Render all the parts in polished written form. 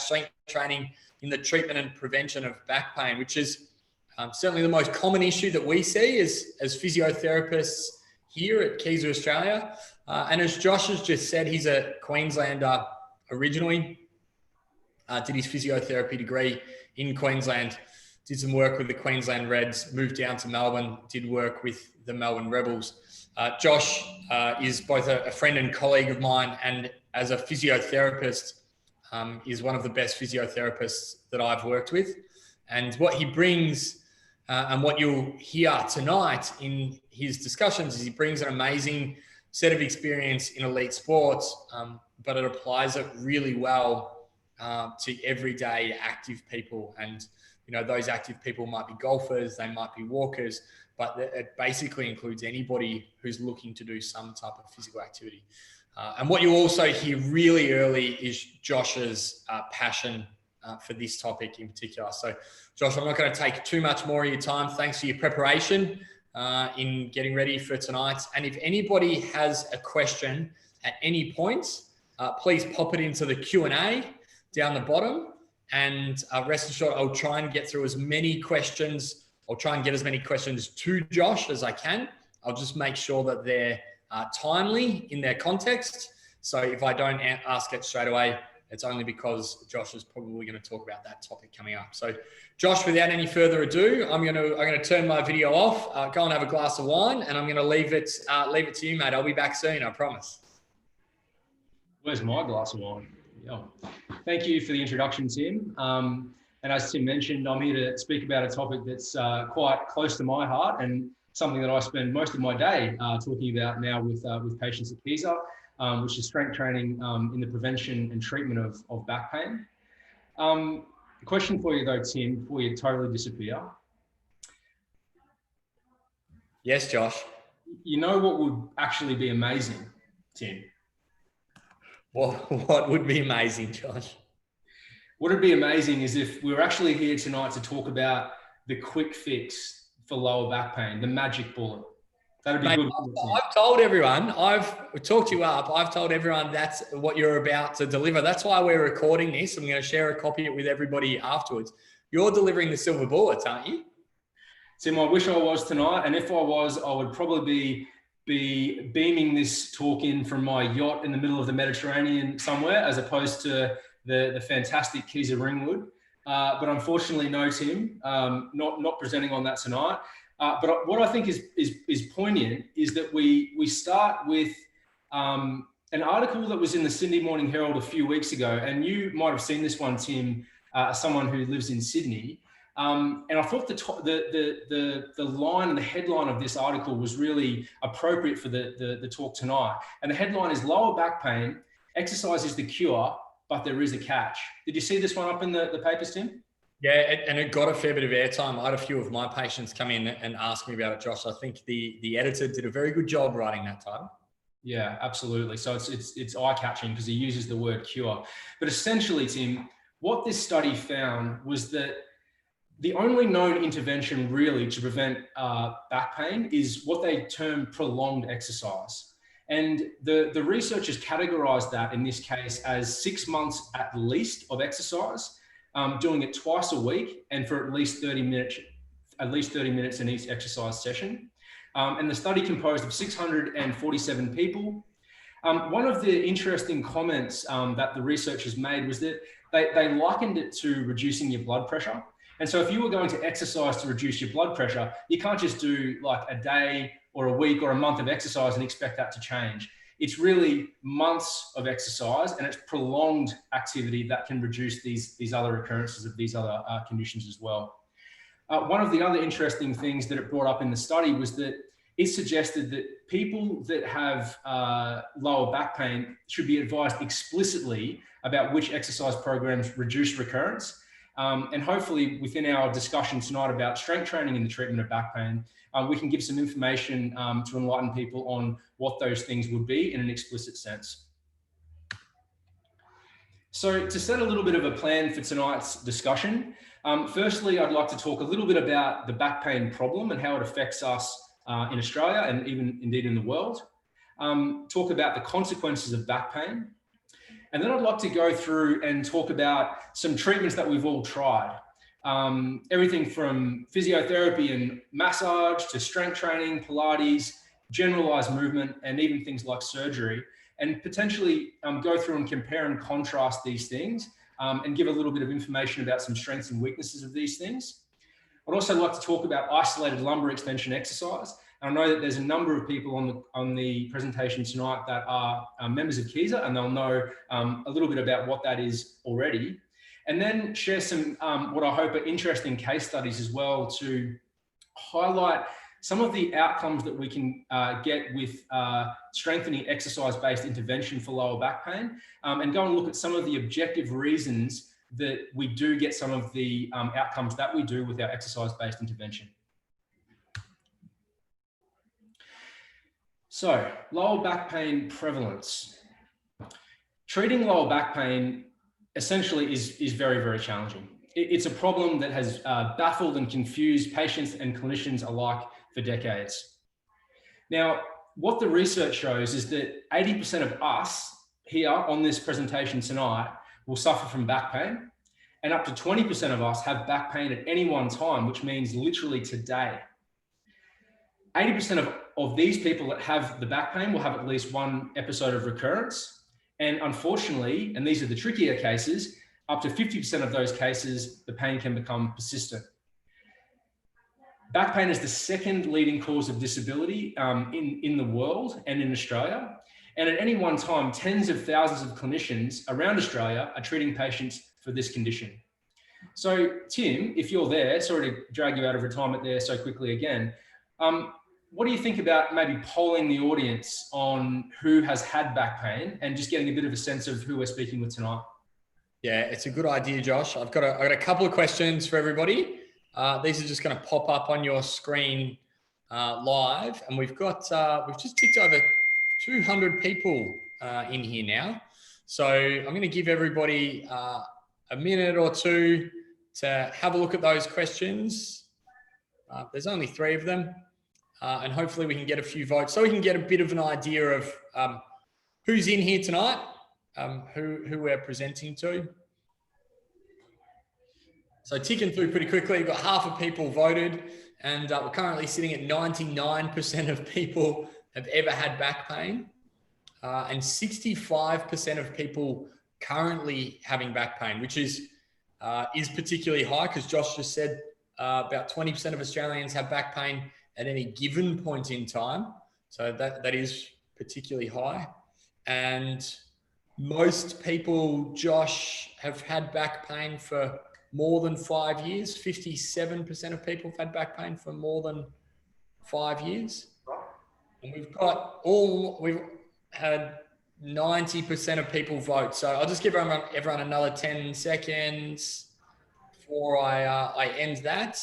about strength training in the treatment and prevention of back pain, which is certainly the most common issue that we see as physiotherapists here at Kieser Australia. And as Josh has just said, he's a Queenslander originally, did his physiotherapy degree in Queensland, did some work with the Queensland Reds, moved down to Melbourne, did work with the Melbourne Rebels. Josh is both a friend and colleague of mine, and as a physiotherapist, is one of the best physiotherapists that I've worked with. And what he brings, and what you'll hear tonight in his discussions, is he brings an amazing set of experience in elite sports, but it applies it really well to everyday active people. And, you know, those active people might be golfers, they might be walkers, but it basically includes anybody who's looking to do some type of physical activity. And what you also hear really early is Josh's passion for this topic in particular. So, Josh, I'm not going to take too much more of your time. Thanks for your preparation in getting ready for tonight. And if anybody has a question at any point, please pop it into the Q&A down the bottom. And rest assured, I'll try and get through as many questions. I'll try and get as many questions to Josh as I can. I'll just make sure that they're timely in their context. So if I don't ask it straight away, it's only because Josh is probably going to talk about that topic coming up. So, Josh, without any further ado, I'm going to turn my video off, go and have a glass of wine, and I'm going to leave it to you, mate. I'll be back soon, I promise. Where's my glass of wine? Yeah. Thank you for the introduction, Tim. And as Tim mentioned, I'm here to speak about a topic that's quite close to my heart and something that I spend most of my day talking about now with patients at Kieser, which is strength training in the prevention and treatment of back pain. A question for you though, Tim, before you totally disappear. Yes, Josh. You know what would actually be amazing, Tim? What would be amazing, Josh? What would be amazing is if we were actually here tonight to talk about the quick fix for lower back pain, the magic bullet. That'd be Mate, good. I've told everyone, I've talked you up. I've told everyone that's what you're about to deliver. That's why we're recording this. I'm going to share a copy of it with everybody afterwards. You're delivering the silver bullets, aren't you? Tim, I wish I was tonight. And if I was, I would probably be beaming this talk in from my yacht in the middle of the Mediterranean somewhere, as opposed to the fantastic Kieser Ringwood. But unfortunately, no, Tim, not presenting on that tonight. But what I think is poignant is that we start with an article that was in the Sydney Morning Herald a few weeks ago, and you might have seen this one, Tim, as someone who lives in Sydney. And I thought the line and the headline of this article was really appropriate for the talk tonight. And the headline is "Lower Back Pain: Exercise is the Cure, but there is a catch." Did you see this one up in the papers, Tim? Yeah, and it got a fair bit of airtime. I had a few of my patients come in and ask me about it, Josh. I think the editor did a very good job writing that title. Yeah, absolutely. So it's eye-catching because he uses the word cure. But essentially, Tim, what this study found was that the only known intervention really to prevent back pain is what they term prolonged exercise. And the researchers categorized that in this case as 6 months at least of exercise, doing it twice a week and for at least 30 minutes in each exercise session. And the study composed of 647 people. One of the interesting comments that the researchers made was that they likened it to reducing your blood pressure. And so if you were going to exercise to reduce your blood pressure, you can't just do like a day or a week or a month of exercise and expect that to change. It's really months of exercise and it's prolonged activity that can reduce these other occurrences of these other conditions as well. One of the other interesting things that it brought up in the study was that it suggested that people that have lower back pain should be advised explicitly about which exercise programs reduce recurrence. And hopefully within our discussion tonight about strength training in the treatment of back pain, we can give some information to enlighten people on what those things would be in an explicit sense. So to set a little bit of a plan for tonight's discussion, firstly, I'd like to talk a little bit about the back pain problem and how it affects us in Australia and even indeed in the world. Talk about the consequences of back pain. And then I'd like to go through and talk about some treatments that we've all tried. Everything from physiotherapy and massage to strength training, Pilates, generalized movement, and even things like surgery, and potentially go through and compare and contrast these things and give a little bit of information about some strengths and weaknesses of these things. I'd also like to talk about isolated lumbar extension exercise. And I know that there's a number of people on the presentation tonight that are members of Kieser, and they'll know a little bit about what that is already. And then share some what I hope are interesting case studies as well to highlight some of the outcomes that we can get with strengthening exercise-based intervention for lower back pain, and go and look at some of the objective reasons that we do get some of the outcomes that we do with our exercise-based intervention. So, lower back pain prevalence. Treating lower back pain essentially is very, very challenging. It's a problem that has baffled and confused patients and clinicians alike for decades. Now, what the research shows is that 80% of us here on this presentation tonight will suffer from back pain, and up to 20% of us have back pain at any one time, which means literally today. 80% of these people that have the back pain will have at least one episode of recurrence. And unfortunately, and these are the trickier cases, up to 50% of those cases, the pain can become persistent. Back pain is the second leading cause of disability in the world and in Australia. And at any one time, tens of thousands of clinicians around Australia are treating patients for this condition. So Tim, if you're there, sorry to drag you out of retirement there so quickly again, what do you think about maybe polling the audience on who has had back pain and just getting a bit of a sense of who we're speaking with tonight? Yeah, it's a good idea, Josh. I've got a couple of questions for everybody. These are just going to pop up on your screen live, and we've just ticked over 200 people in here now. So I'm going to give everybody a minute or two to have a look at those questions. There's only 3 of them, and hopefully we can get a few votes so we can get a bit of an idea of who's in here tonight, who we're presenting to. So ticking through pretty quickly, we've got half of people voted, and we're currently sitting at 99% of people have ever had back pain, and 65% of people currently having back pain, which is particularly high because Josh just said about 20% of Australians have back pain at any given point in time. So that is particularly high. And most people, Josh, have had back pain for more than 5 years. 57% of people have had back pain for more than 5 years. And we've had 90% of people vote. So I'll just give everyone another 10 seconds before I end that.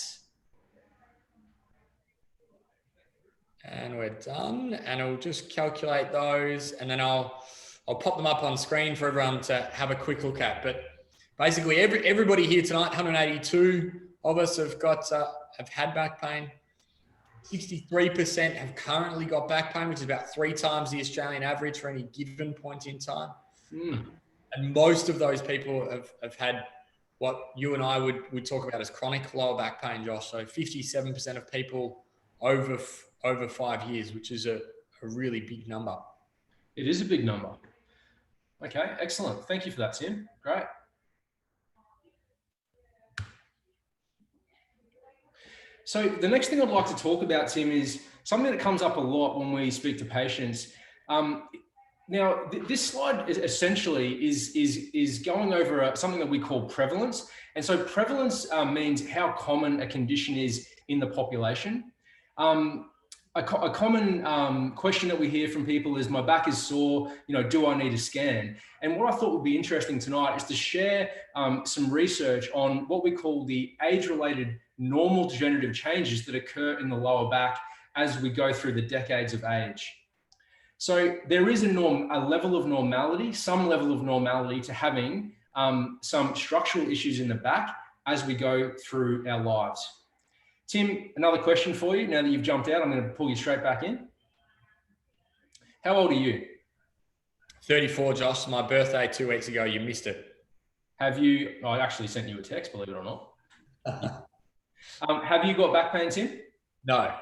And we're done. And I'll just calculate those, and then I'll pop them up on screen for everyone to have a quick look at. But basically, everybody here tonight, 182 of us have had back pain. 63% have currently got back pain, which is about 3 times the Australian average for any given point in time. And most of those people have had what you and I would talk about as chronic lower back pain, Josh. So 57% of people over 5 years, which is a really big number. It is a big number. Okay, excellent. Thank you for that, Tim. Great. So the next thing I'd like to talk about, Tim, is something that comes up a lot when we speak to patients. Now, this slide essentially is going over something that we call prevalence. And so prevalence means how common a condition is in the population. A common question that we hear from people is, my back is sore, do I need a scan? And what I thought would be interesting tonight is to share some research on what we call the age-related normal degenerative changes that occur in the lower back as we go through the decades of age. So there is a level of normality, some level of normality to having some structural issues in the back as we go through our lives. Tim, another question for you. Now that you've jumped out, I'm going to pull you straight back in. How old are you? 34, Josh. My birthday 2 weeks ago. You missed it. Have you, I actually sent you a text, believe it or not. Have you got back pain, Tim? No.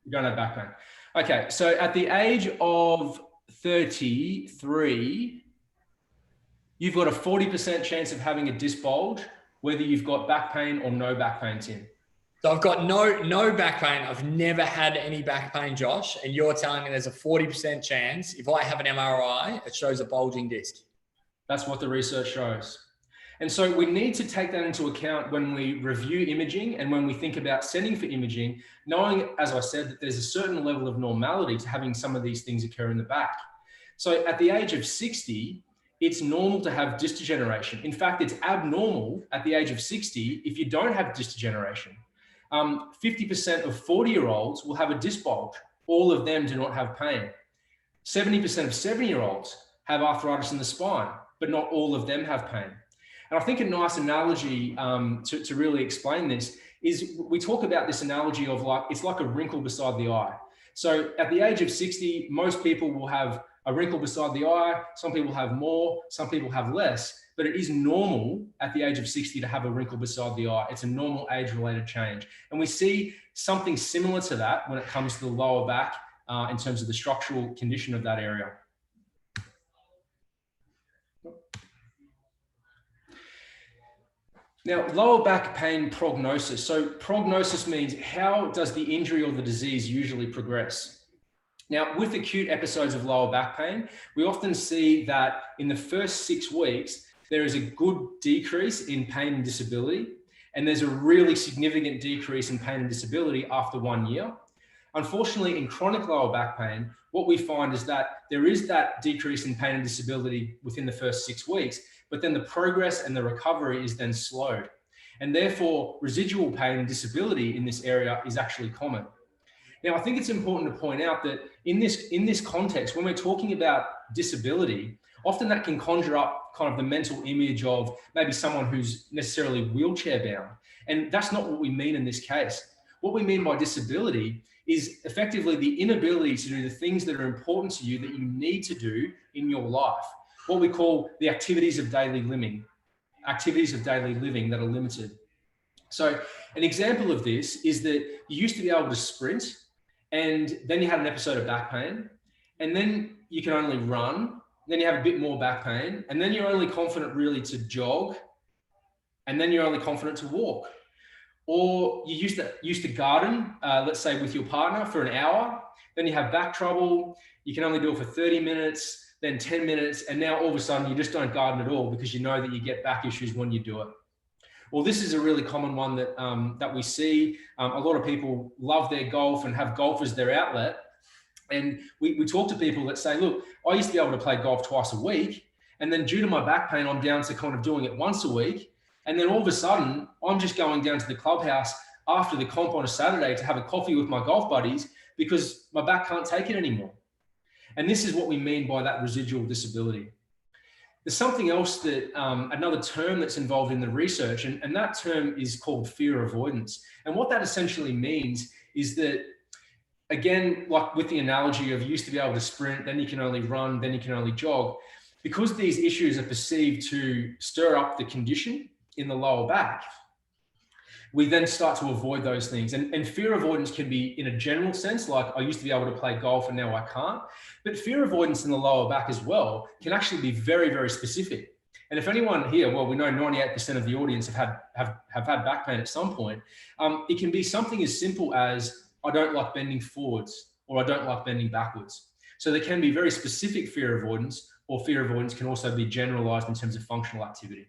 You don't have back pain. Okay, so at the age of 33, you've got a 40% chance of having a disc bulge, whether you've got back pain or no back pain, Tim. So I've got no back pain. I've never had any back pain, Josh. And you're telling me there's a 40% chance if I have an MRI, it shows a bulging disc. That's what the research shows. And so we need to take that into account when we review imaging and when we think about sending for imaging, knowing, as I said, that there's a certain level of normality to having some of these things occur in the back. So at the age of 60, it's normal to have disc degeneration. In fact, it's abnormal at the age of 60 if you don't have disc degeneration. 50% of 40-year-olds will have a disc bulge. All of them do not have pain. 70% of 70-year-olds have arthritis in the spine, but not all of them have pain. And I think a nice analogy to really explain this is we talk about this analogy of like, it's like a wrinkle beside the eye. So at the age of 60, most people will have a wrinkle beside the eye. Some people have more, some people have less, but it is normal at the age of 60 to have a wrinkle beside the eye. It's a normal age-related change. And we see something similar to that when it comes to the lower back in terms of the structural condition of that area. Now, lower back pain prognosis. So prognosis means how does the injury or the disease usually progress? Now, with acute episodes of lower back pain, we often see that in the first 6 weeks, there is a good decrease in pain and disability, and there's a really significant decrease in pain and disability after 1 year. Unfortunately, in chronic lower back pain, what we find is that there is that decrease in pain and disability within the first 6 weeks, but then the progress and the recovery is then slowed. And therefore, residual pain and disability in this area is actually common. Now, I think it's important to point out that in this context, when we're talking about disability, often that can conjure up kind of the mental image of maybe someone who's necessarily wheelchair bound. And that's not what we mean in this case. What we mean by disability is effectively the inability to do the things that are important to you that you need to do in your life. What we call the activities of daily living that are limited. So an example of this is that you used to be able to sprint, and then you had an episode of back pain, and then you can only run, then you have a bit more back pain, and then you're only confident really to jog, and then you're only confident to walk. Or you used to garden, let's say with your partner for an hour, then you have back trouble, you can only do it for 30 minutes, then 10 minutes, and now all of a sudden you just don't garden at all because you know that you get back issues when you do it. Well, this is a really common one that we see. A lot of people love their golf and have golf as their outlet. And we talk to people that say, look, I used to be able to play golf twice a week. And then due to my back pain, I'm down to kind of doing it once a week. And then all of a sudden, I'm just going down to the clubhouse after the comp on a Saturday to have a coffee with my golf buddies because my back can't take it anymore. And this is what we mean by that residual disability. There's something else that, another term that's involved in the research, and that term is called fear avoidance. And what that essentially means is that, again, like with the analogy of you used to be able to sprint, then you can only run, then you can only jog, because these issues are perceived to stir up the condition in the lower back, we then start to avoid those things. And fear avoidance can be in a general sense, like I used to be able to play golf and now I can't. But fear avoidance in the lower back as well can actually be very, very specific. And if anyone here, well, we know 98% of the audience have had back pain at some point. It can be something as simple as I don't like bending forwards or I don't like bending backwards. So there can be very specific fear avoidance, or fear avoidance can also be generalized in terms of functional activity.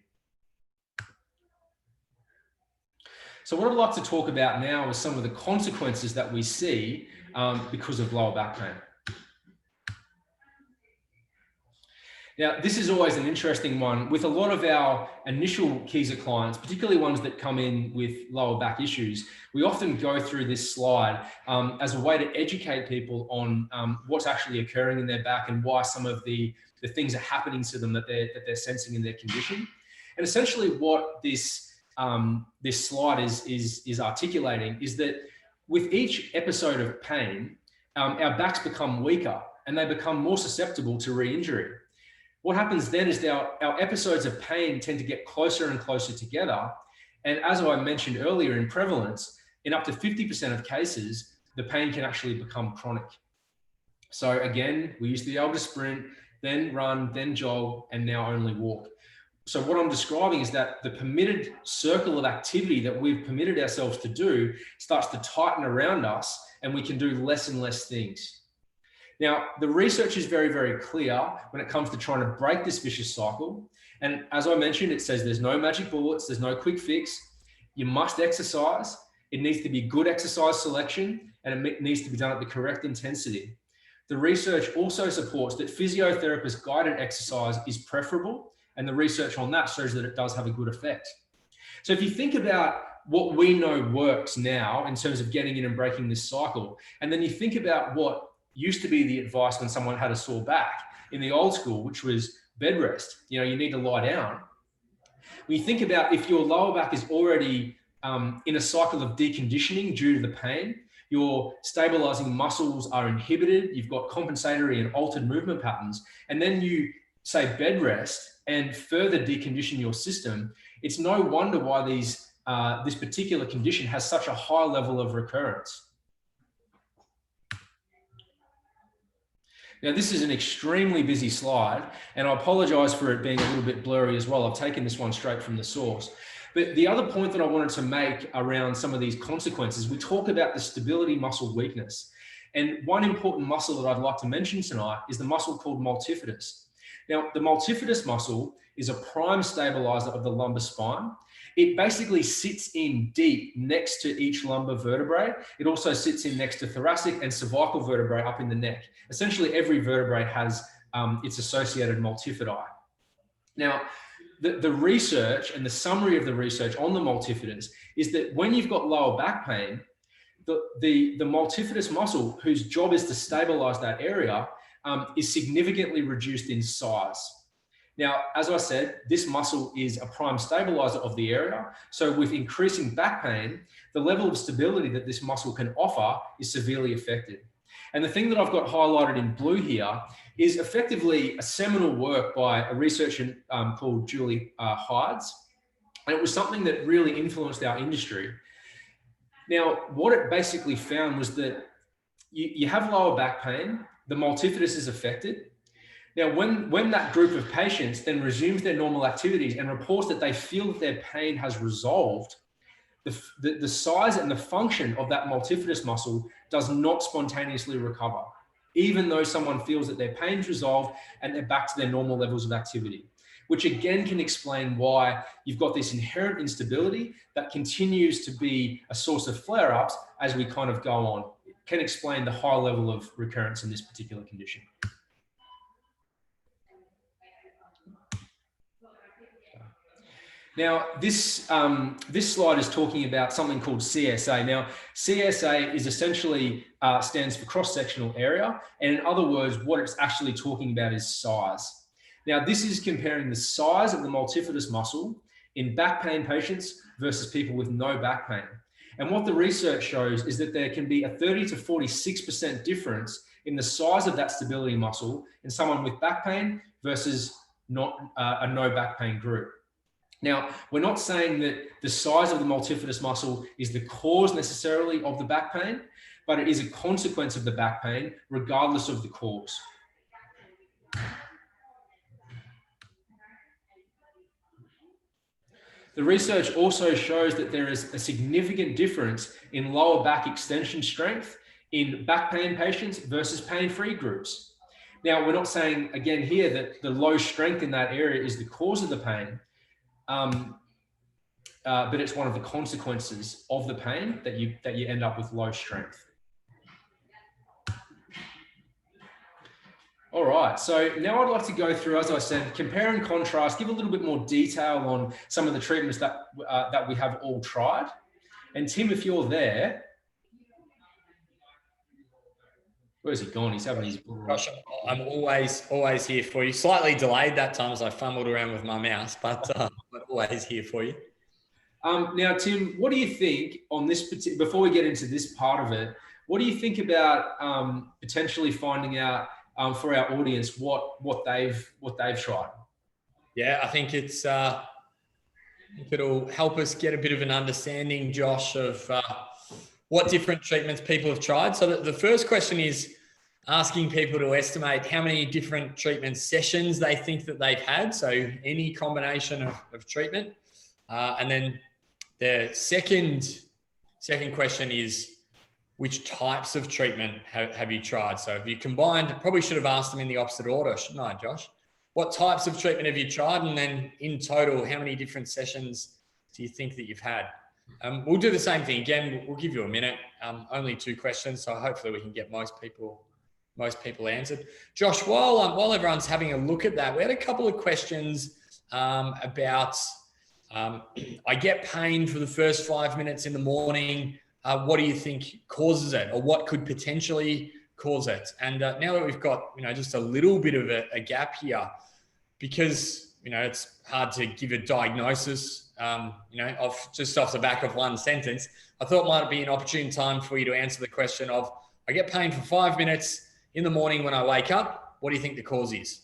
So what I'd like to talk about now is some of the consequences that we see because of lower back pain. Now, this is always an interesting one. With a lot of our initial Kieser clients, particularly ones that come in with lower back issues, we often go through this slide as a way to educate people on what's actually occurring in their back and why some of the things are happening to them that they're sensing in their condition. And essentially what this slide is articulating is that with each episode of pain, our backs become weaker and they become more susceptible to re-injury. what happens then is our episodes of pain tend to get closer and closer together. And as I mentioned earlier, in prevalence, in up to 50% of cases, the pain can actually become chronic. So again, we used to be able to sprint, then run, then jog, and now only walk. So what I'm describing is that the permitted circle of activity that we've permitted ourselves to do starts to tighten around us, and we can do less and less things. Now, the research is very, very clear when it comes to trying to break this vicious cycle. And as I mentioned, it says there's no magic bullets, there's no quick fix. You must exercise. It needs to be good exercise selection, and it needs to be done at the correct intensity. The research also supports that physiotherapist guided exercise is preferable, and the research on that shows that it does have a good effect. So if you think about what we know works now in terms of getting in and breaking this cycle, and then you think about what used to be the advice when someone had a sore back in the old school, which was bed rest, you need to lie down. When you think about if your lower back is already in a cycle of deconditioning due to the pain, your stabilizing muscles are inhibited, you've got compensatory and altered movement patterns, and then you say bed rest and further decondition your system, it's no wonder why this particular condition has such a high level of recurrence. Now, this is an extremely busy slide, and I apologize for it being a little bit blurry as well. I've taken this one straight from the source. But the other point that I wanted to make around some of these consequences, we talk about the stability muscle weakness. And one important muscle that I'd like to mention tonight is the muscle called multifidus. Now, the multifidus muscle is a prime stabilizer of the lumbar spine. It basically sits in deep next to each lumbar vertebrae. It also sits in next to thoracic and cervical vertebrae up in the neck. Essentially, every vertebrae has its associated multifidi. Now, the research and the summary of the research on the multifidus is that when you've got lower back pain, the multifidus muscle, whose job is to stabilize that area, is significantly reduced in size. Now, as I said, this muscle is a prime stabilizer of the area. So with increasing back pain, the level of stability that this muscle can offer is severely affected. And the thing that I've got highlighted in blue here is effectively a seminal work by a researcher called Julie Hydes. And it was something that really influenced our industry. Now, what it basically found was that you have lower back pain, the multifidus is affected. Now, when that group of patients then resumes their normal activities and reports that they feel that their pain has resolved, the size and the function of that multifidus muscle does not spontaneously recover, even though someone feels that their pain's resolved and they're back to their normal levels of activity, which again can explain why you've got this inherent instability that continues to be a source of flare-ups as we kind of go on. It can explain the high level of recurrence in this particular condition. Now, this slide is talking about something called CSA. Now, CSA is essentially stands for cross-sectional area. And in other words, what it's actually talking about is size. Now, this is comparing the size of the multifidus muscle in back pain patients versus people with no back pain. And what the research shows is that there can be a 30 to 46% difference in the size of that stability muscle in someone with back pain versus not a no back pain group. Now, we're not saying that the size of the multifidus muscle is the cause necessarily of the back pain, but it is a consequence of the back pain, regardless of the cause. The research also shows that there is a significant difference in lower back extension strength in back pain patients versus pain-free groups. Now, we're not saying, again here, that the low strength in that area is the cause of the pain, but it's one of the consequences of the pain that you end up with low strength. All right, so now I'd like to go through, as I said, compare and contrast, give a little bit more detail on some of the treatments that we have all tried. And Tim, if you're there, where's he gone? He's having his... Gosh, I'm always here for you. Slightly delayed that time as I fumbled around with my mouse, but always here for you. Now, Tim, what do you think on this, before we get into this part of it, what do you think about potentially finding out for our audience what they've tried. Yeah, I think it'll help us get a bit of an understanding, Josh, of what different treatments people have tried. So the first question is asking people to estimate how many different treatment sessions they think that they've had. So any combination of treatment. And then the second question is, which types of treatment have you tried? So if you combined, probably should have asked them in the opposite order, shouldn't I, Josh? What types of treatment have you tried? And then in total, how many different sessions do you think that you've had? We'll do the same thing again. We'll give you a minute. Only 2 questions, so hopefully we can get most people answered. Josh, while everyone's having a look at that, we had a couple of questions about I get pain for the first 5 minutes in the morning. What do you think causes it, or what could potentially cause it? And now that we've got just a little bit of a gap here, because it's hard to give a diagnosis off the back of one sentence, I thought it might be an opportune time for you to answer the question of, I get pain for 5 minutes in the morning when I wake up. What do you think the cause is?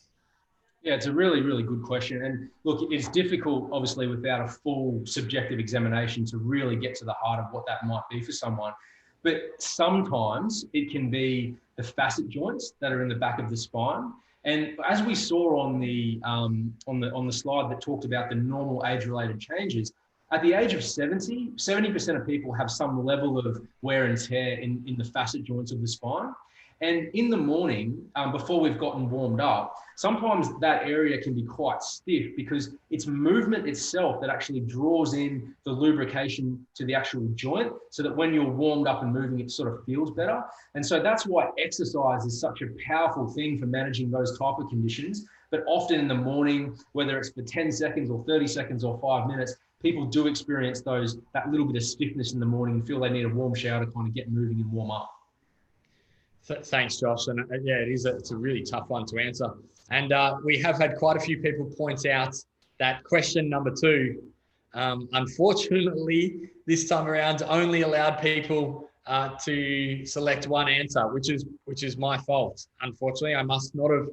Yeah, it's a really, really good question. And look, it's difficult, obviously, without a full subjective examination to really get to the heart of what that might be for someone. But sometimes it can be the facet joints that are in the back of the spine. And as we saw on the slide that talked about the normal age-related changes, at the age of 70% of people have some level of wear and tear in the facet joints of the spine. And in the morning, before we've gotten warmed up, sometimes that area can be quite stiff because it's movement itself that actually draws in the lubrication to the actual joint, so that when you're warmed up and moving, it sort of feels better. And so that's why exercise is such a powerful thing for managing those type of conditions. But often in the morning, whether it's for 10 seconds or 30 seconds or 5 minutes, people do experience that little bit of stiffness in the morning and feel they need a warm shower to kind of get moving and warm up. Thanks, Josh. And yeah, it's a really tough one to answer. And we have had quite a few people point out that question number 2, unfortunately, this time around only allowed people to select one answer, which is my fault. Unfortunately, I must not have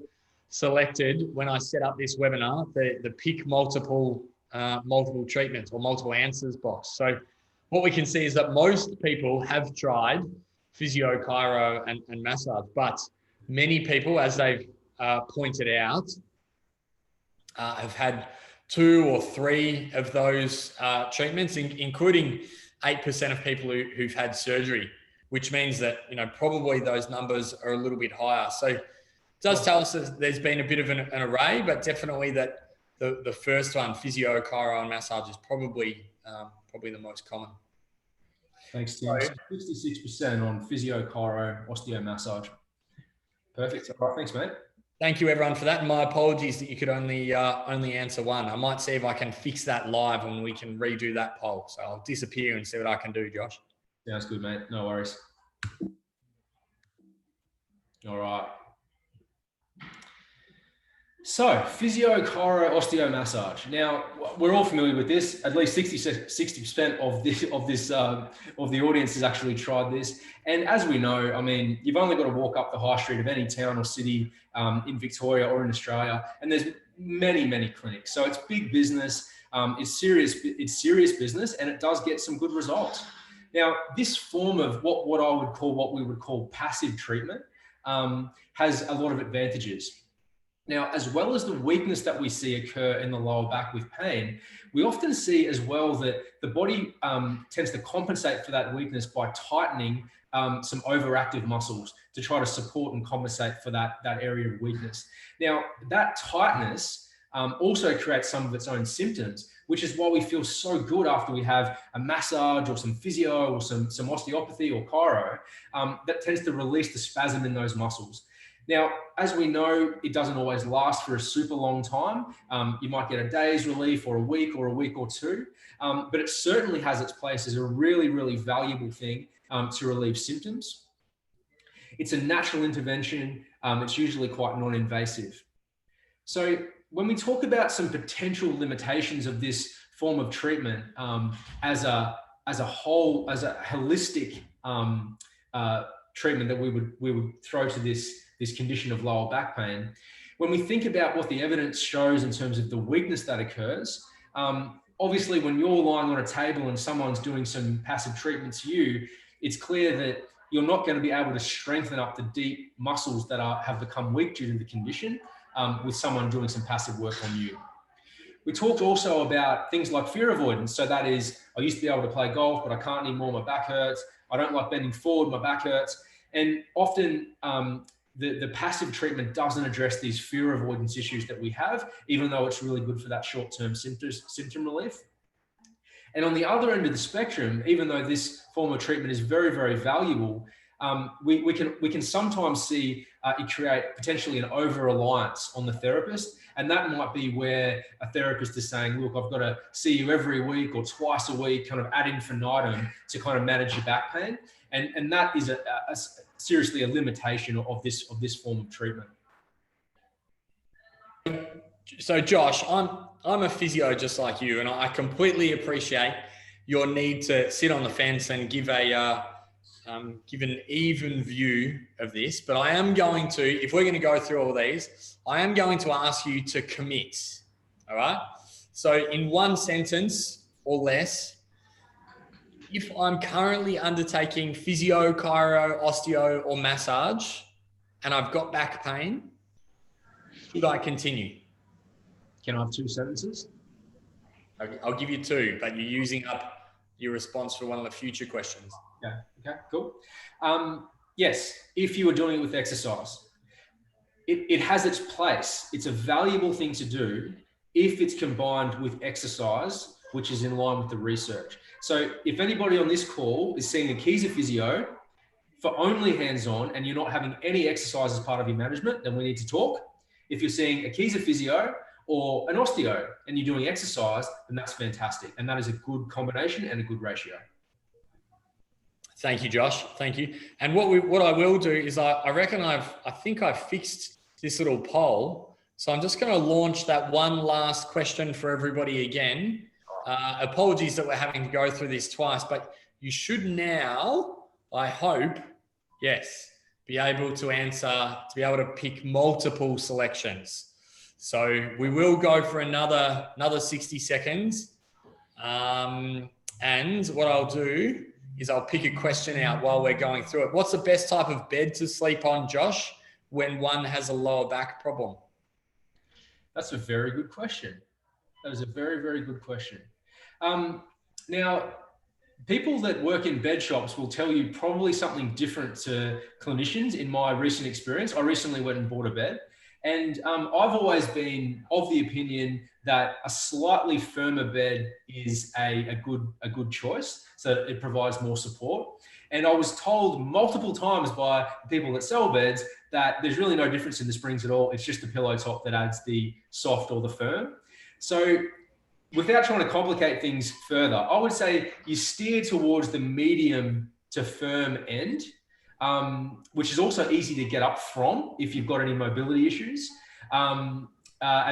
selected, when I set up this webinar, the pick multiple treatments or multiple answers box. So what we can see is that most people have tried physio, chiro, and massage, but many people, as they've pointed out, have had 2 or 3 of those treatments, including 8% of people who've had surgery, which means that probably those numbers are a little bit higher. So it does tell us that there's been a bit of an array, but definitely that the first one, physio, chiro, and massage, is probably the most common. Thanks, Tim. 66% on physio, chiro, osteo, massage. Perfect. All right, thanks, mate. Thank you, everyone, for that. And my apologies that you could only answer one. I might see if I can fix that live and we can redo that poll. So I'll disappear and see what I can do, Josh. Sounds good, mate. No worries. All right. So physio, chiro, osteo, massage. Now we're all familiar with this. At least 60% of the audience has actually tried this. And as we know, I mean, you've only got to walk up the high street of any town or city in Victoria or in Australia, and there's many clinics. So it's big business. It's serious business, and it does get some good results. Now, this form of what we would call passive treatment has a lot of advantages. Now, as well as the weakness that we see occur in the lower back with pain, we often see as well that the body tends to compensate for that weakness by tightening some overactive muscles to try to support and compensate for that area of weakness. Now, that tightness also creates some of its own symptoms, which is why we feel so good after we have a massage or some physio or some osteopathy or chiro that tends to release the spasm in those muscles. Now, as we know, it doesn't always last for a super long time. You might get a day's relief or a week or 2, but it certainly has its place as a really valuable thing to relieve symptoms. It's a natural intervention. It's usually quite non-invasive. So when we talk about some potential limitations of this form of treatment as a holistic treatment that we would throw to this condition of lower back pain. When we think about what the evidence shows in terms of the weakness that occurs, obviously when you're lying on a table and someone's doing some passive treatment to you, it's clear that you're not going to be able to strengthen up the deep muscles that have become weak due to the condition with someone doing some passive work on you. We talked also about things like fear avoidance. So that is, I used to be able to play golf, but I can't anymore, my back hurts. I don't like bending forward, my back hurts. And often the passive treatment doesn't address these fear avoidance issues that we have, even though it's really good for that short-term symptom relief. And on the other end of the spectrum, even though this form of treatment is very, very valuable, we can sometimes see it create potentially an over-reliance on the therapist. And that might be where a therapist is saying, look, I've got to see you every week or twice a week, kind of ad infinitum to kind of manage your back pain. And that is seriously a limitation of this form of treatment. So Josh, I'm a physio just like you, and I completely appreciate your need to sit on the fence and give an even view of this. But I am going to, if we're going to go through all these, I am going to ask you to commit. All right. So in one sentence or less, if I'm currently undertaking physio, chiro, osteo, or massage, and I've got back pain, should I continue? Can I have 2 sentences? I'll give you 2, but you're using up your response for one of the future questions. Yeah. Okay, cool. Yes, if you are doing it with exercise, it has its place. It's a valuable thing to do if it's combined with exercise, which is in line with the research. So if anybody on this call is seeing a Kieser Physio for only hands-on and you're not having any exercise as part of your management, then we need to talk. If you're seeing a Kieser Physio or an osteo and you're doing exercise, then that's fantastic. And that is a good combination and a good ratio. Thank you, Josh. Thank you. And what I will do is I reckon I think I've fixed this little poll. So I'm just going to launch that one last question for everybody again. Apologies that we're having to go through this twice, but you should now, I hope, yes, be able to answer, to be able to pick multiple selections. So we will go for another 60 seconds. And what I'll do is I'll pick a question out while we're going through it. What's the best type of bed to sleep on, Josh, when one has a lower back problem? That's a very good question. That is a very, very good question. Now, people that work in bed shops will tell you probably something different to clinicians in my recent experience. I recently went and bought a bed. And I've always been of the opinion that a slightly firmer bed is a good choice, so that it provides more support. And I was told multiple times by people that sell beds that there's really no difference in the springs at all. It's just the pillow top that adds the soft or the firm. So without trying to complicate things further, I would say you steer towards the medium to firm end. Which is also easy to get up from if you've got any mobility issues. And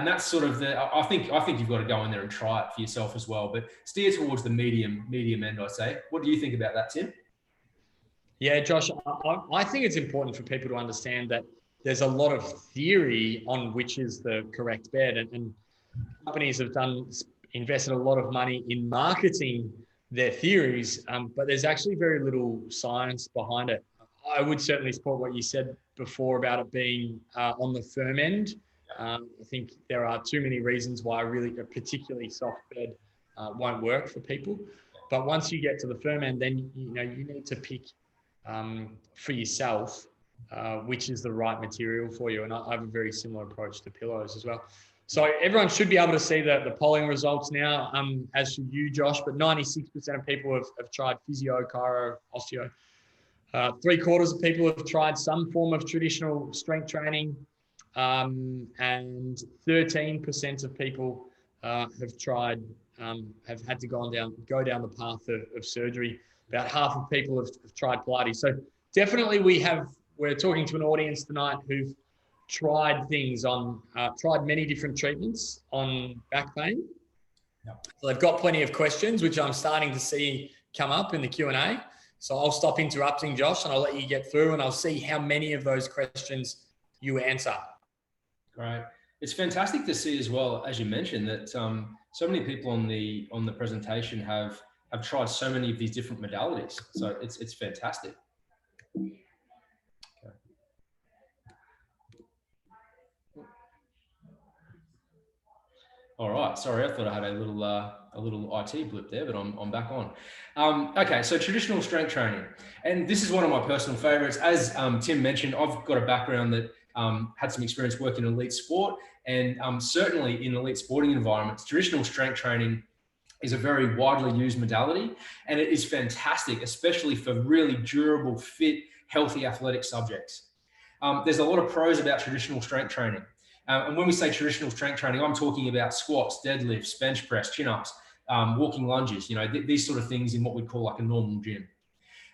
that's sort of I think you've got to go in there and try it for yourself as well, but steer towards the medium end, I'd say. What do you think about that, Tim? Yeah, Josh, I think it's important for people to understand that there's a lot of theory on which is the correct bed, and companies have invested a lot of money in marketing their theories, but there's actually very little science behind it. I would certainly support what you said before about it being on the firm end. I think there are too many reasons why a particularly soft bed won't work for people. But once you get to the firm end, then you need to pick for yourself which is the right material for you. And I have a very similar approach to pillows as well. So everyone should be able to see the polling results now, as should you, Josh. But 96% of people have tried physio, chiro, osteo. 3/4 of people have tried some form of traditional strength training, and 13% of people have had to go down the path of surgery. About half of people have tried Pilates. So definitely we're talking to an audience tonight who've tried many different treatments on back pain. Yep. So they've got plenty of questions, which I'm starting to see come up in the Q&A. So I'll stop interrupting, Josh, and I'll let you get through, and I'll see how many of those questions you answer. Great. It's fantastic to see as well, as you mentioned, that so many people on the presentation have tried so many of these different modalities. So it's fantastic. Okay. All right. Sorry, I thought I had a little IT blip there, but I'm back on. Okay, so traditional strength training, and this is one of my personal favorites. As Tim mentioned, I've got a background that had some experience working in elite sport, and certainly in elite sporting environments, traditional strength training is a very widely used modality, and it is fantastic, especially for really durable, fit, healthy athletic subjects. There's a lot of pros about traditional strength training. And when we say traditional strength training, I'm talking about squats, deadlifts, bench press, chin-ups, walking lunges, these sort of things in what we'd call like a normal gym.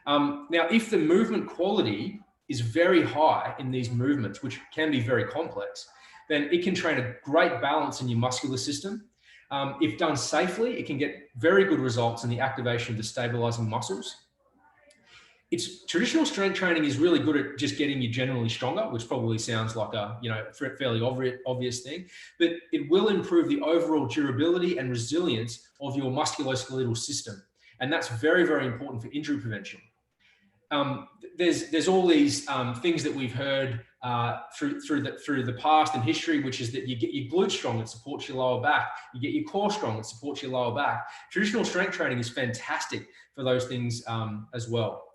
Now, if the movement quality is very high in these movements, which can be very complex, then it can train a great balance in your muscular system. If done safely, it can get very good results in the activation of the stabilizing muscles. Traditional strength training is really good at just getting you generally stronger, which probably sounds like a fairly obvious thing, but it will improve the overall durability and resilience of your musculoskeletal system, and that's very, very important for injury prevention. There's all these things that we've heard through the past and history, which is that you get your glutes strong, it supports your lower back. You get your core strong, it supports your lower back. Traditional strength training is fantastic for those things as well.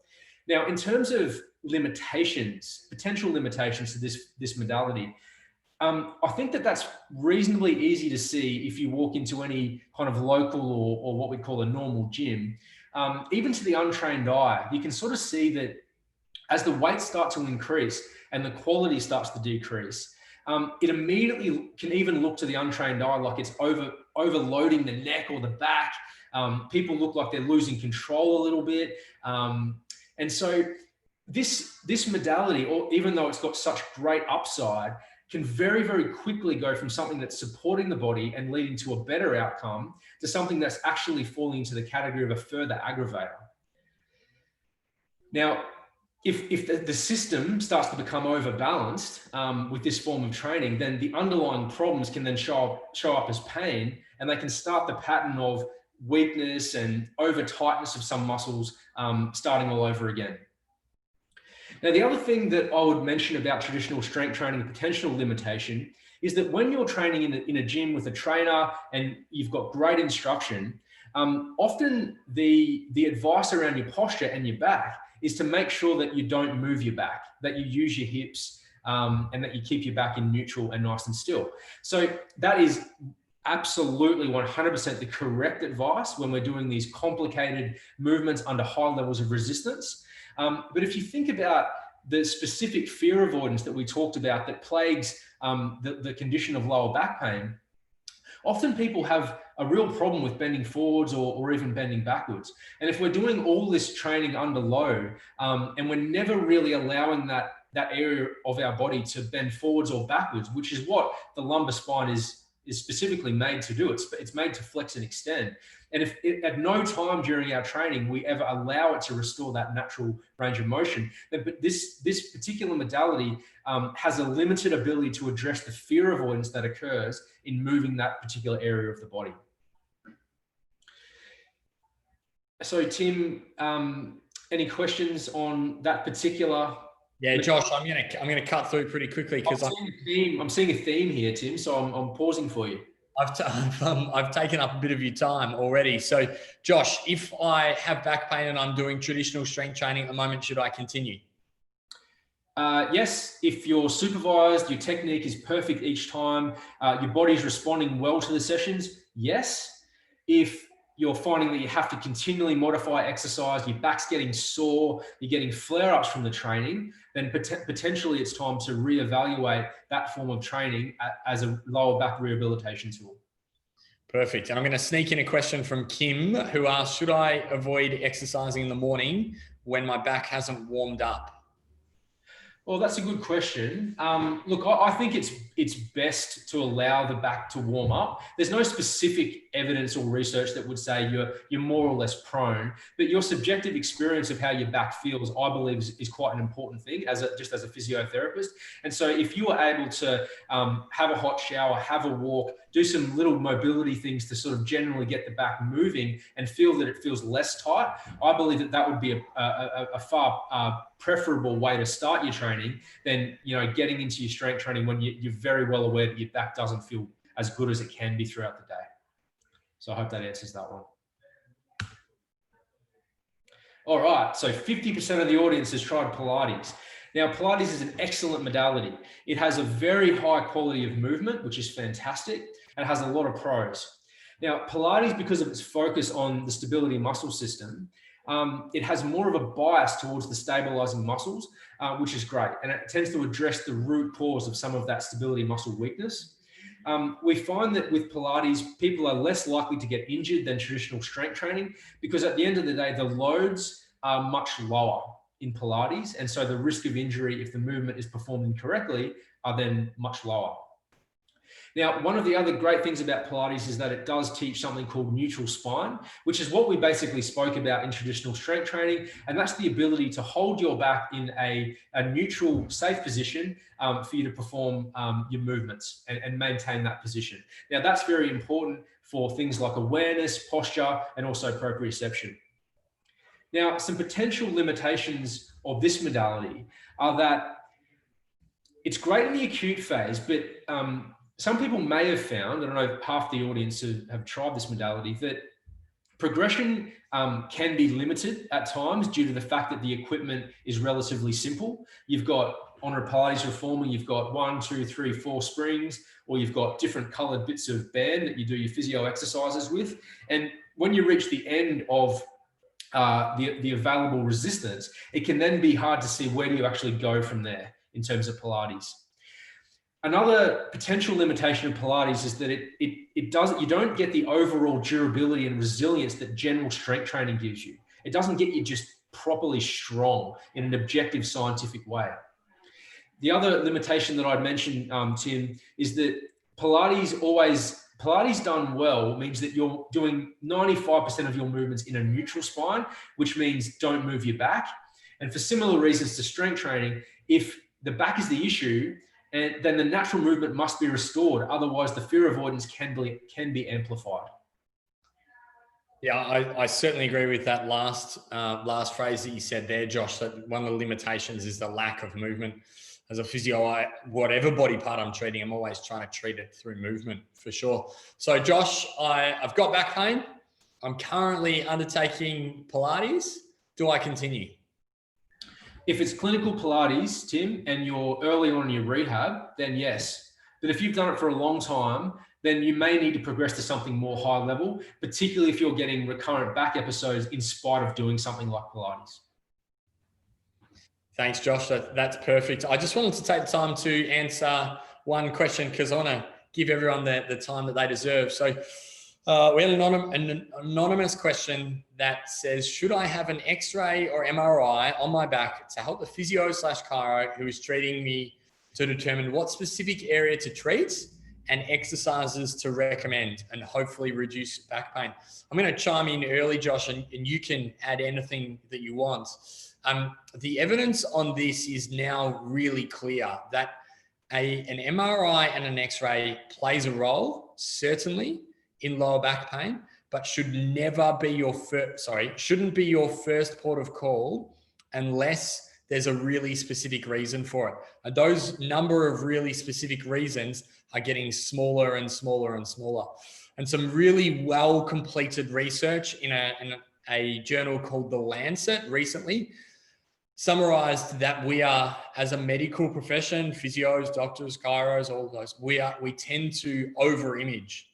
Now, in terms of limitations, potential limitations to this modality, I think that's reasonably easy to see if you walk into any kind of local or what we call a normal gym. Even to the untrained eye, you can sort of see that as the weights start to increase and the quality starts to decrease, it immediately can even look to the untrained eye like it's overloading the neck or the back. People look like they're losing control a little bit. And so this modality, or even though it's got such great upside, can very, very quickly go from something that's supporting the body and leading to a better outcome to something that's actually falling into the category of a further aggravator. Now, if the system starts to become overbalanced with this form of training, then the underlying problems can then show up as pain, and they can start the pattern of weakness and over tightness of some muscles starting all over again. Now, the other thing that I would mention about traditional strength training, potential limitation, is that when you're training in a gym with a trainer and you've got great instruction, often the advice around your posture and your back is to make sure that you don't move your back, that you use your hips, and that you keep your back in neutral and nice and still. So that is absolutely 100% the correct advice when we're doing these complicated movements under high levels of resistance. But if you think about the specific fear avoidance that we talked about that plagues the condition of lower back pain, often people have a real problem with bending forwards or even bending backwards. And if we're doing all this training under load and we're never really allowing that area of our body to bend forwards or backwards, which is what the lumbar spine is specifically made to do. It's made to flex and extend. And if at no time during our training we ever allow it to restore that natural range of motion, then this particular modality has a limited ability to address the fear avoidance that occurs in moving that particular area of the body. So Tim, any questions on that particular? Yeah, Josh, I'm gonna cut through pretty quickly because I'm seeing a theme here, Tim. So I'm pausing for you. I've taken up a bit of your time already. So, Josh, if I have back pain and I'm doing traditional strength training at the moment, should I continue? Yes, if you're supervised, your technique is perfect each time, your body's responding well to the sessions, yes. If you're finding that you have to continually modify exercise, your back's getting sore, you're getting flare-ups from the training, then potentially it's time to reevaluate that form of training as a lower back rehabilitation tool. Perfect. And I'm going to sneak in a question from Kim, who asks, should I avoid exercising in the morning when my back hasn't warmed up? Well, that's a good question. Look, I think it's best to allow the back to warm up. There's no specific evidence or research that would say you're more or less prone, but your subjective experience of how your back feels, I believe, is quite an important thing just as a physiotherapist. And so if you are able to have a hot shower, have a walk, do some little mobility things to sort of generally get the back moving and feel that it feels less tight, I believe that that would be a far preferable way to start your training than, you know, getting into your strength training when you're very well aware that your back doesn't feel as good as it can be throughout the day. So I hope that answers that one. All right, so 50% of the audience has tried Pilates. Now, Pilates is an excellent modality. It has a very high quality of movement, which is fantastic, and it has a lot of pros. Now, Pilates, because of its focus on the stability muscle system, it has more of a bias towards the stabilizing muscles, which is great. And it tends to address the root cause of some of that stability muscle weakness. We find that with Pilates, people are less likely to get injured than traditional strength training because at the end of the day, the loads are much lower in Pilates. And so the risk of injury, if the movement is performed incorrectly, are then much lower. Now, one of the other great things about Pilates is that it does teach something called neutral spine, which is what we basically spoke about in traditional strength training. And that's the ability to hold your back in a neutral, safe position for you to perform your movements and maintain that position. Now, that's very important for things like awareness, posture, and also proprioception. Now, some potential limitations of this modality are that it's great in the acute phase, but some people may have found, I don't know, half the audience have tried this modality, that progression can be limited at times due to the fact that the equipment is relatively simple. You've got, on a Pilates reformer, you've got 1, 2, 3, 4 springs, or you've got different colored bits of band that you do your physio exercises with. And when you reach the end of the available resistance, it can then be hard to see where do you actually go from there in terms of Pilates. Another potential limitation of Pilates is that you don't get the overall durability and resilience that general strength training gives you. It doesn't get you just properly strong in an objective scientific way. The other limitation that I'd mentioned, Tim, is that Pilates done well means that you're doing 95% of your movements in a neutral spine, which means don't move your back. And for similar reasons to strength training, if the back is the issue, and then the natural movement must be restored. Otherwise, the fear avoidance can be amplified. Yeah, I certainly agree with that last phrase that you said there, Josh, that one of the limitations is the lack of movement. As a physio, whatever body part I'm treating, I'm always trying to treat it through movement for sure. So Josh, I've got back pain. I'm currently undertaking Pilates. Do I continue? If it's clinical Pilates, Tim, and you're early on in your rehab, then yes. But if you've done it for a long time, then you may need to progress to something more high level, particularly if you're getting recurrent back episodes in spite of doing something like Pilates. Thanks, Josh. That's perfect. I just wanted to take the time to answer one question because I want to give everyone the time that they deserve. So we had an anonymous question that says, should I have an X-ray or MRI on my back to help the physio/chiro who is treating me to determine what specific area to treat and exercises to recommend and hopefully reduce back pain? I'm going to chime in early, Josh, and you can add anything that you want. The evidence on this is now really clear that an MRI and an X-ray plays a role, certainly, in lower back pain, but shouldn't be your first port of call unless there's a really specific reason for it. And those number of really specific reasons are getting smaller and smaller and smaller. And some really well completed research in a journal called The Lancet recently summarized that we are, as a medical profession, physios, doctors, chiros, all of those, we tend to over-image.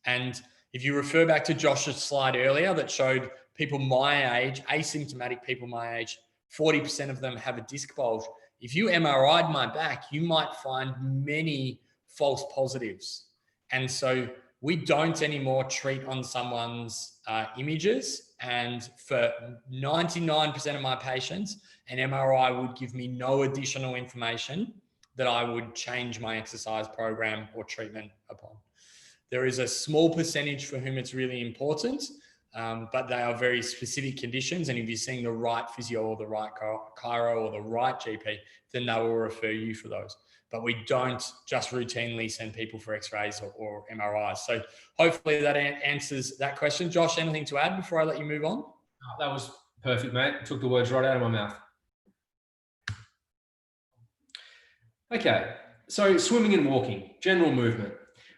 And if you refer back to Josh's slide earlier that showed people my age, asymptomatic people my age, 40% of them have a disc bulge. If you MRI'd my back, you might find many false positives. And so we don't anymore treat on someone's images. And for 99% of my patients, an MRI would give me no additional information that I would change my exercise program or treatment upon. There is a small percentage for whom it's really important, but they are very specific conditions. And if you're seeing the right physio or the right chiro or the right GP, then they will refer you for those. But we don't just routinely send people for x-rays or MRIs. So hopefully that answers that question. Josh, anything to add before I let you move on? That was perfect, mate. Took the words right out of my mouth. Okay, so swimming and walking, general movement.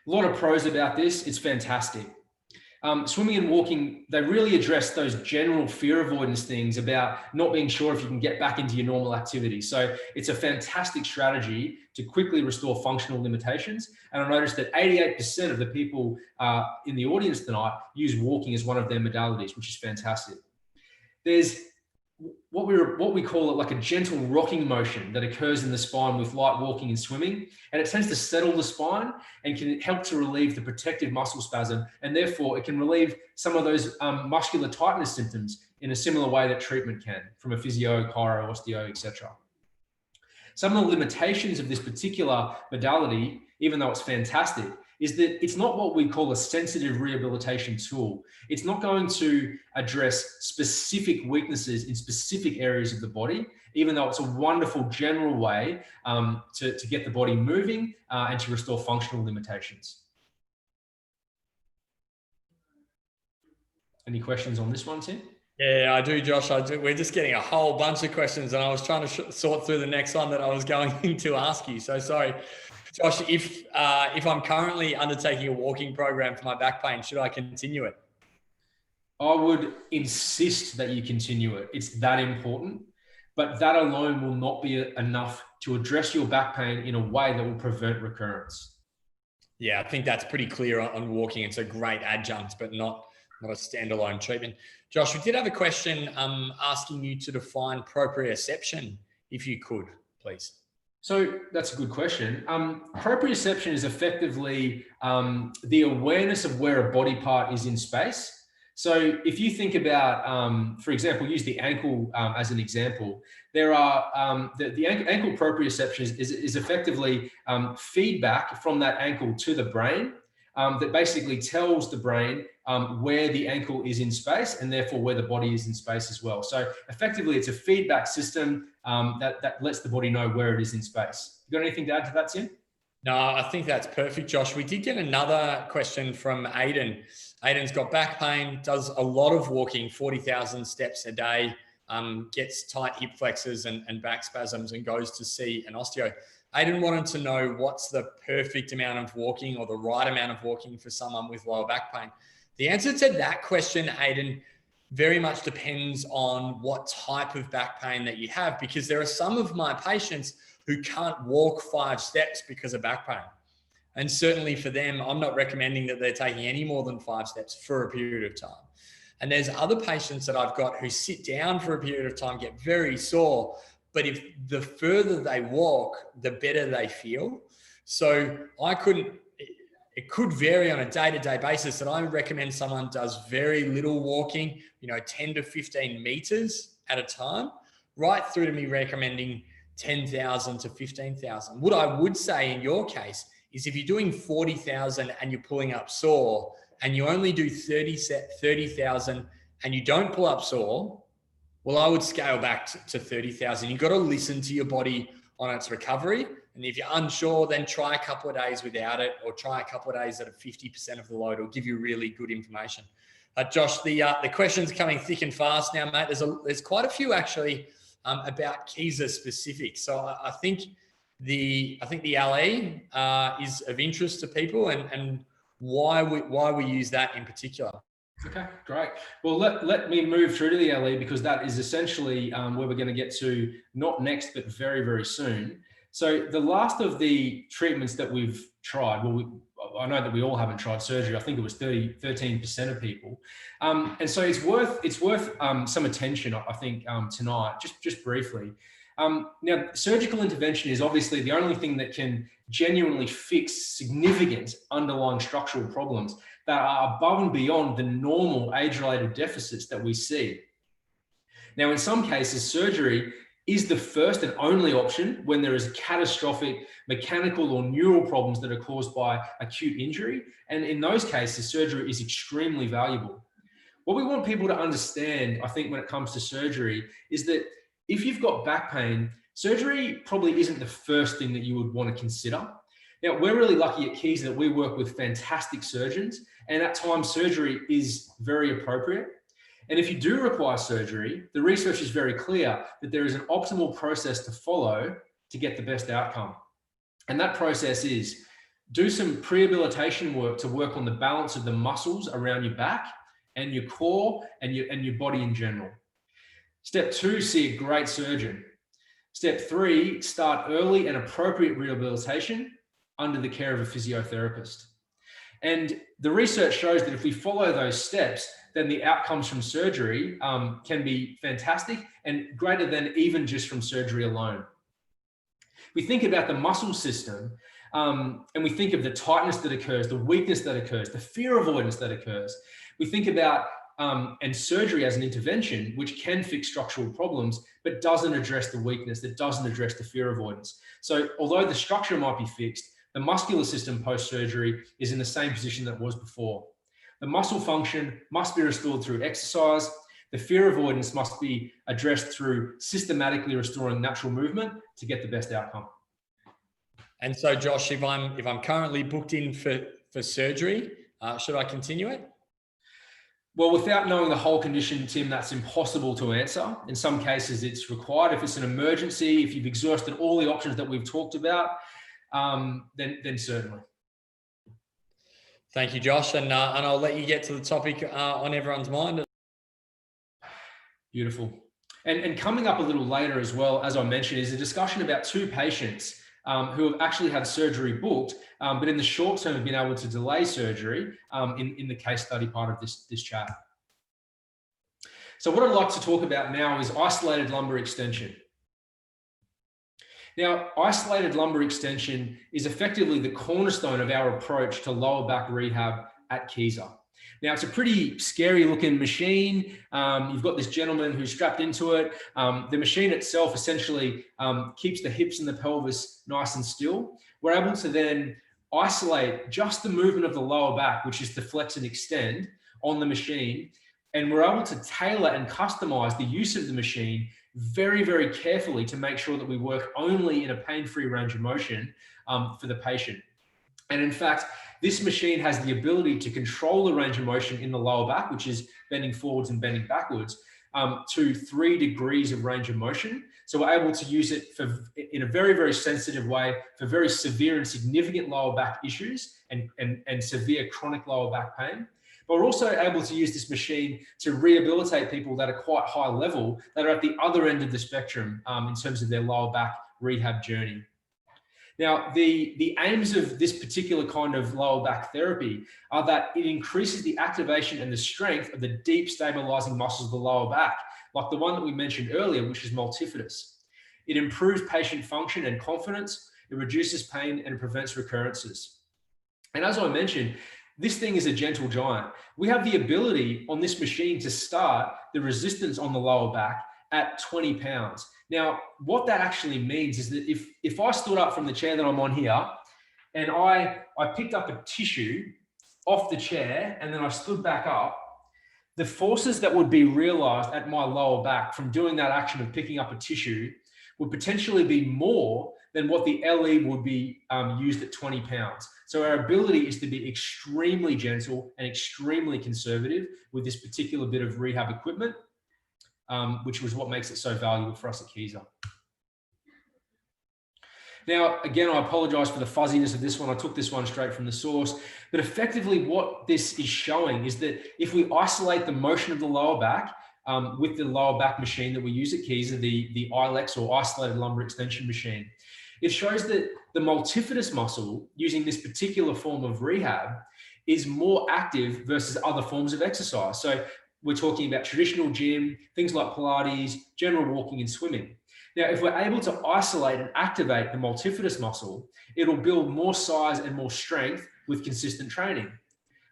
A lot of pros about this. It's fantastic. Swimming and walking, they really address those general fear avoidance things about not being sure if you can get back into your normal activity. So it's a fantastic strategy to quickly restore functional limitations. And I noticed that 88% of the people in the audience tonight use walking as one of their modalities, which is fantastic. There's what we call it like a gentle rocking motion that occurs in the spine with light walking and swimming, and it tends to settle the spine and can help to relieve the protective muscle spasm, and therefore it can relieve some of those muscular tightness symptoms in a similar way that treatment can from a physio, chiro, osteo, etc. Some of the limitations of this particular modality, even though it's fantastic, is that it's not what we call a sensitive rehabilitation tool. It's not going to address specific weaknesses in specific areas of the body, even though it's a wonderful general way to get the body moving and to restore functional limitations. Any questions on this one, Tim? Yeah, I do, Josh. I do. We're just getting a whole bunch of questions, and I was trying to sort through the next one that I was going to ask you. So sorry, Josh. If I'm currently undertaking a walking program for my back pain, should I continue it? I would insist that you continue it. It's that important, but that alone will not be enough to address your back pain in a way that will prevent recurrence. Yeah, I think that's pretty clear on walking. It's a great adjunct, but not a standalone treatment. Josh, we did have a question asking you to define proprioception, if you could, please. So that's a good question. Proprioception is effectively the awareness of where a body part is in space. So if you think about, for example, use the ankle as an example, there are the ankle proprioception is effectively feedback from that ankle to the brain that basically tells the brain where the ankle is in space and therefore where the body is in space as well. So effectively, it's a feedback system that lets the body know where it is in space. You got anything to add to that, Tim? No, I think that's perfect, Josh. We did get another question from Aiden. Aiden's got back pain, does a lot of walking, 40,000 steps a day, gets tight hip flexors and back spasms and goes to see an osteo. Aiden wanted to know what's the perfect amount of walking or the right amount of walking for someone with lower back pain. The answer to that question, Aiden, very much depends on what type of back pain that you have, because there are some of my patients who can't walk 5 steps because of back pain. And certainly for them, I'm not recommending that they're taking any more than 5 steps for a period of time. And there's other patients that I've got who sit down for a period of time, get very sore, but if the further they walk, the better they feel. So it could vary on a day-to-day basis, and I recommend someone does very little walking, 10 to 15 meters at a time, right through to me recommending 10,000 to 15,000. What I would say in your case is if you're doing 40,000 and you're pulling up sore and you only do 30,000 and you don't pull up sore, well, I would scale back to 30,000. You've got to listen to your body on its recovery. And if you're unsure, then try a couple of days without it, or try a couple of days at a 50% of the load. It'll give you really good information. Josh, the questions are coming thick and fast now, mate. There's quite a few actually about Kieser specific. So I think the LE is of interest to people, and why we use that in particular. Okay, great. Well, let me move through to the LE, because that is essentially where we're going to get to, not next, but very, very soon. So the last of the treatments that we've tried, I know that we all haven't tried surgery. I think it was 13% of people. And so it's worth some attention, I think, tonight, just briefly. Now, surgical intervention is obviously the only thing that can genuinely fix significant underlying structural problems that are above and beyond the normal age-related deficits that we see. Now, in some cases, surgery is the first and only option when there is catastrophic mechanical or neural problems that are caused by acute injury. And in those cases, surgery is extremely valuable. What we want people to understand, I think, when it comes to surgery is that if you've got back pain, surgery probably isn't the first thing that you would want to consider. Now, we're really lucky at Kieser that we work with fantastic surgeons, and at times surgery is very appropriate. And if you do require surgery, the research is very clear that there is an optimal process to follow to get the best outcome. And that process is do some prehabilitation work to work on the balance of the muscles around your back and your core and your body in general. Step 2, see a great surgeon. Step 3, start early and appropriate rehabilitation under the care of a physiotherapist. And the research shows that if we follow those steps, then the outcomes from surgery can be fantastic and greater than even just from surgery alone. We think about the muscle system and we think of the tightness that occurs, the weakness that occurs, the fear avoidance that occurs. We think about and surgery as an intervention, which can fix structural problems, but doesn't address the weakness, that doesn't address the fear avoidance. So although the structure might be fixed, the muscular system post-surgery is in the same position that it was before. The muscle function must be restored through exercise. The fear avoidance must be addressed through systematically restoring natural movement to get the best outcome. And so, Josh, if I'm currently booked in for surgery, should I continue it? Well, without knowing the whole condition, Tim, that's impossible to answer. In some cases, it's required. If it's an emergency, if you've exhausted all the options that we've talked about, then certainly. Thank you, Josh. And I'll let you get to the topic on everyone's mind. Beautiful. And coming up a little later as well, as I mentioned, is a discussion about 2 patients who have actually had surgery booked, but in the short term have been able to delay surgery in the case study part of this chat. So what I'd like to talk about now is isolated lumbar extension. Now, isolated lumbar extension is effectively the cornerstone of our approach to lower back rehab at Kieser. Now, it's a pretty scary looking machine. You've got this gentleman who's strapped into it. The machine itself essentially keeps the hips and the pelvis nice and still. We're able to then isolate just the movement of the lower back, which is to flex and extend on the machine. And we're able to tailor and customize the use of the machine very, very carefully to make sure that we work only in a pain-free range of motion for the patient. And in fact, this machine has the ability to control the range of motion in the lower back, which is bending forwards and bending backwards, to 3 degrees of range of motion. So we're able to use it in a very, very sensitive way for very severe and significant lower back issues and severe chronic lower back pain. But we're also able to use this machine to rehabilitate people that are quite high level, that are at the other end of the spectrum in terms of their lower back rehab journey. Now, the aims of this particular kind of lower back therapy are that it increases the activation and the strength of the deep stabilizing muscles of the lower back, like the one that we mentioned earlier, which is multifidus. It improves patient function and confidence, it reduces pain, and it prevents recurrences. And as I mentioned, this thing is a gentle giant. We have the ability on this machine to start the resistance on the lower back at 20 pounds. Now, what that actually means is that if I stood up from the chair that I'm on here and I picked up a tissue off the chair and then I stood back up, the forces that would be realized at my lower back from doing that action of picking up a tissue would potentially be more than what the LE would be used at 20 pounds. So our ability is to be extremely gentle and extremely conservative with this particular bit of rehab equipment, which was what makes it so valuable for us at Kieser. Now, again, I apologize for the fuzziness of this one. I took this one straight from the source, but effectively what this is showing is that if we isolate the motion of the lower back with the lower back machine that we use at Kieser, the ILEX or isolated lumbar extension machine, it shows that the multifidus muscle using this particular form of rehab is more active versus other forms of exercise. So we're talking about traditional gym, things like Pilates, general walking and swimming. Now, if we're able to isolate and activate the multifidus muscle, it'll build more size and more strength with consistent training.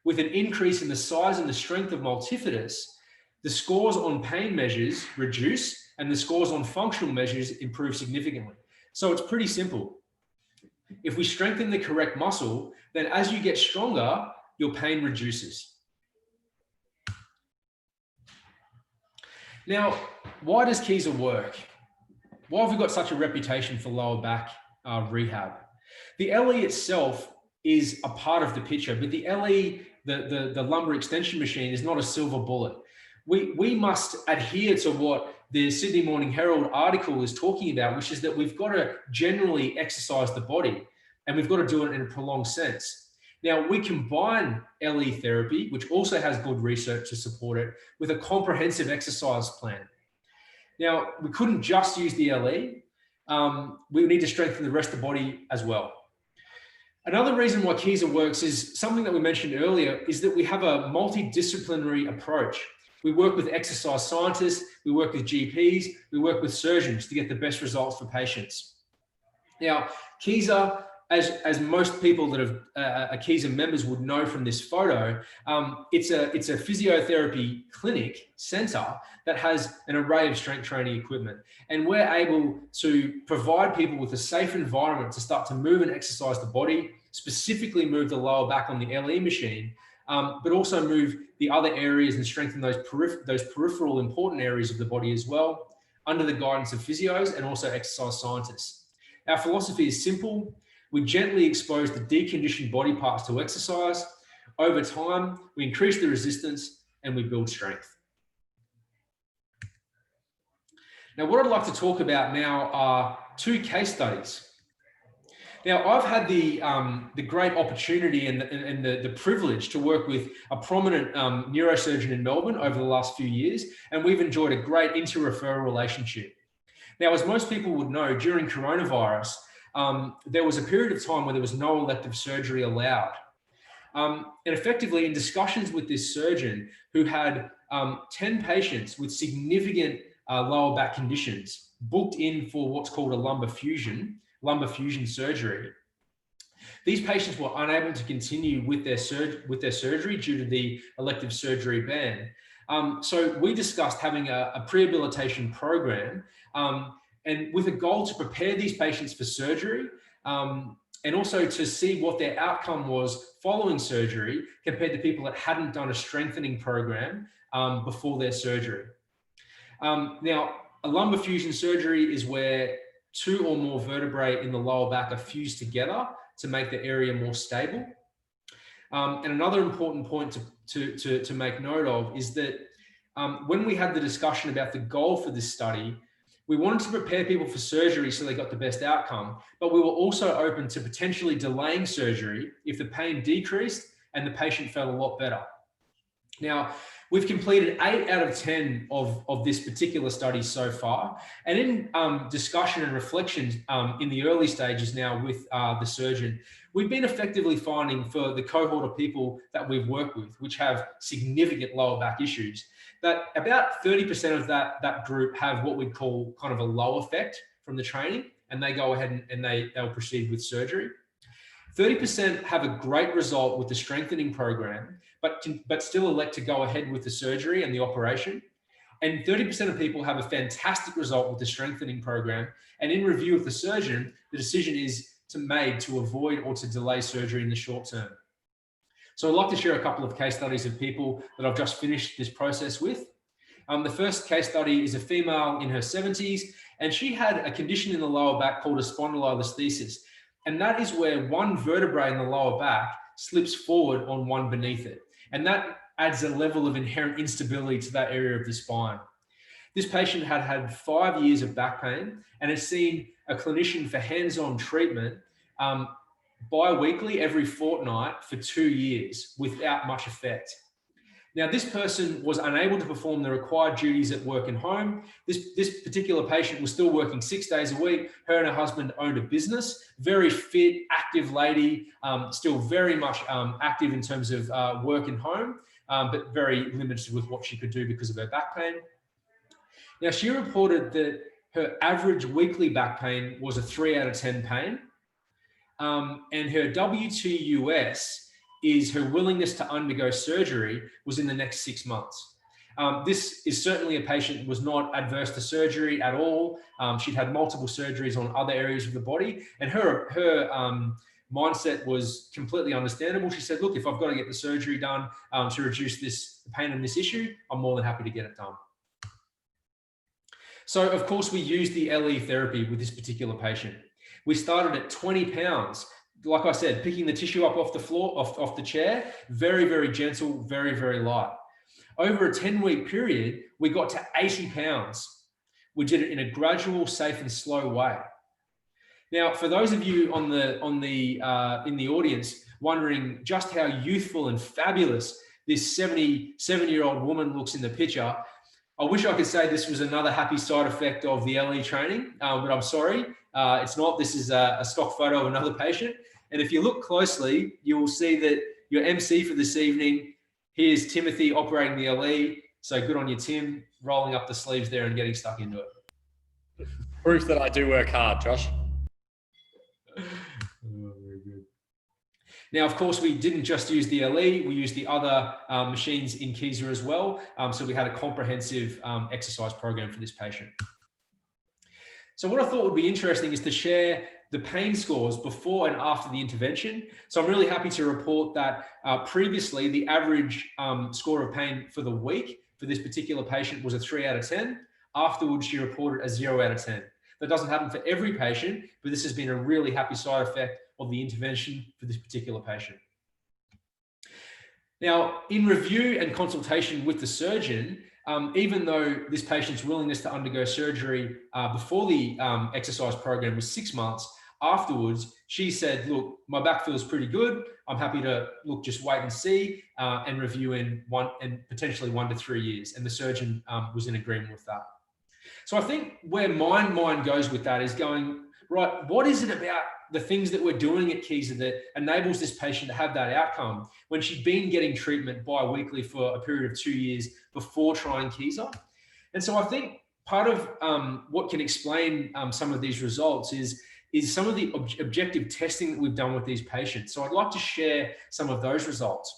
With an increase in the size and the strength of multifidus, the scores on pain measures reduce and the scores on functional measures improve significantly. So it's pretty simple. If we strengthen the correct muscle, then as you get stronger, your pain reduces. Now, why does Kieser work? Why have we got such a reputation for lower back rehab? The LE itself is a part of the picture, but the LE, the lumbar extension machine, is not a silver bullet. We must adhere to what the Sydney Morning Herald article is talking about, which is that we've got to generally exercise the body, and we've got to do it in a prolonged sense. Now, we combine LE therapy, which also has good research to support it, with a comprehensive exercise plan. Now, we couldn't just use the LE. We need to strengthen the rest of the body as well. Another reason why Kieser works is something that we mentioned earlier, is that we have a multidisciplinary approach. We work with exercise scientists, we work with GPs, we work with surgeons to get the best results for patients. Now, Kieser, as most people that are Kieser members would know from this photo, it's a physiotherapy clinic center that has an array of strength training equipment. And we're able to provide people with a safe environment to start to move and exercise the body, specifically move the lower back on the LE machine, but also move the other areas and strengthen those peripheral important areas of the body as well, under the guidance of physios and also exercise scientists. Our philosophy is simple. We gently expose the deconditioned body parts to exercise. Over time, we increase the resistance and we build strength. Now, what I'd like to talk about now are two case studies. Now, I've had the great opportunity and the privilege to work with a prominent neurosurgeon in Melbourne over the last few years, and we've enjoyed a great inter-referral relationship. Now, as most people would know, during coronavirus, there was a period of time where there was no elective surgery allowed. And effectively, in discussions with this surgeon who had 10 patients with significant lower back conditions booked in for what's called a lumbar fusion surgery, these patients were unable to continue with their surgery due to the elective surgery ban. So we discussed having a prehabilitation program, and with a goal to prepare these patients for surgery, and also to see what their outcome was following surgery compared to people that hadn't done a strengthening program before their surgery. Now, a lumbar fusion surgery is where two or more vertebrae in the lower back are fused together to make the area more stable. And another important point to make note of is that when we had the discussion about the goal for this study, we wanted to prepare people for surgery so they got the best outcome, but we were also open to potentially delaying surgery if the pain decreased and the patient felt a lot better. Now, we've completed 8 out of 10 of this particular study so far. And in discussion and reflection in the early stages now with the surgeon, we've been effectively finding for the cohort of people that we've worked with, which have significant lower back issues, that about 30% of that group have what we'd call kind of a low effect from the training, and they go ahead and they'll proceed with surgery. 30% have a great result with the strengthening program, but still elect to go ahead with the surgery and the operation. And 30% of people have a fantastic result with the strengthening program. And in review of the surgeon, the decision is made to avoid or to delay surgery in the short term. So I'd like to share a couple of case studies of people that I've just finished this process with. The first case study is a female in her 70s, and she had a condition in the lower back called a spondylolisthesis. And that is where one vertebrae in the lower back slips forward on one beneath it. And that adds a level of inherent instability to that area of the spine. This patient had had 5 years of back pain and has seen a clinician for hands-on treatment bi-weekly every fortnight for 2 years without much effect. Now, this person was unable to perform the required duties at work and home. This particular patient was still working 6 days a week. Her and her husband owned a business, very fit, active lady, still very much active in terms of work and home, but very limited with what she could do because of her back pain. Now, she reported that her average weekly back pain was a 3 out of 10 pain. And her W2US is her willingness to undergo surgery was in the next 6 months. This is certainly a patient that was not adverse to surgery at all. She'd had multiple surgeries on other areas of the body, and her mindset was completely understandable. She said, look, if I've got to get the surgery done to reduce this pain and this issue, I'm more than happy to get it done. So of course we used the LE therapy with this particular patient. We started at 20 pounds. Like I said, picking the tissue up off the floor, off the chair, very, very gentle, very, very light. Over a 10-week period, we got to 80 pounds. We did it in a gradual, safe and slow way. Now, for those of you in the audience wondering just how youthful and fabulous this 77-year-old woman looks in the picture, I wish I could say this was another happy side effect of the LE training, but I'm sorry, it's not. This is a stock photo of another patient. And if you look closely, you will see that your MC for this evening, here's Timothy operating the LE. So good on you, Tim, rolling up the sleeves there and getting stuck into it. Proof that I do work hard, Josh. Oh, very good. Now, of course, we didn't just use the LE, we used the other machines in Kieser as well. So we had a comprehensive exercise program for this patient. So what I thought would be interesting is to share the pain scores before and after the intervention. So I'm really happy to report that previously the average score of pain for the week for this particular patient was a 3 out of 10. Afterwards, she reported a 0 out of 10. That doesn't happen for every patient, but this has been a really happy side effect of the intervention for this particular patient. Now, in review and consultation with the surgeon, even though this patient's willingness to undergo surgery before the exercise program was 6 months, afterwards, she said, look, my back feels pretty good. I'm happy to just wait and see and review in potentially 1 to 3 years. And the surgeon was in agreement with that. So I think where my mind goes with that is going, right, what is it about the things that we're doing at Kieser that enables this patient to have that outcome when she'd been getting treatment bi-weekly for a period of 2 years before trying Kieser? And so I think part of what can explain some of these results is some of the objective testing that we've done with these patients. So I'd like to share some of those results.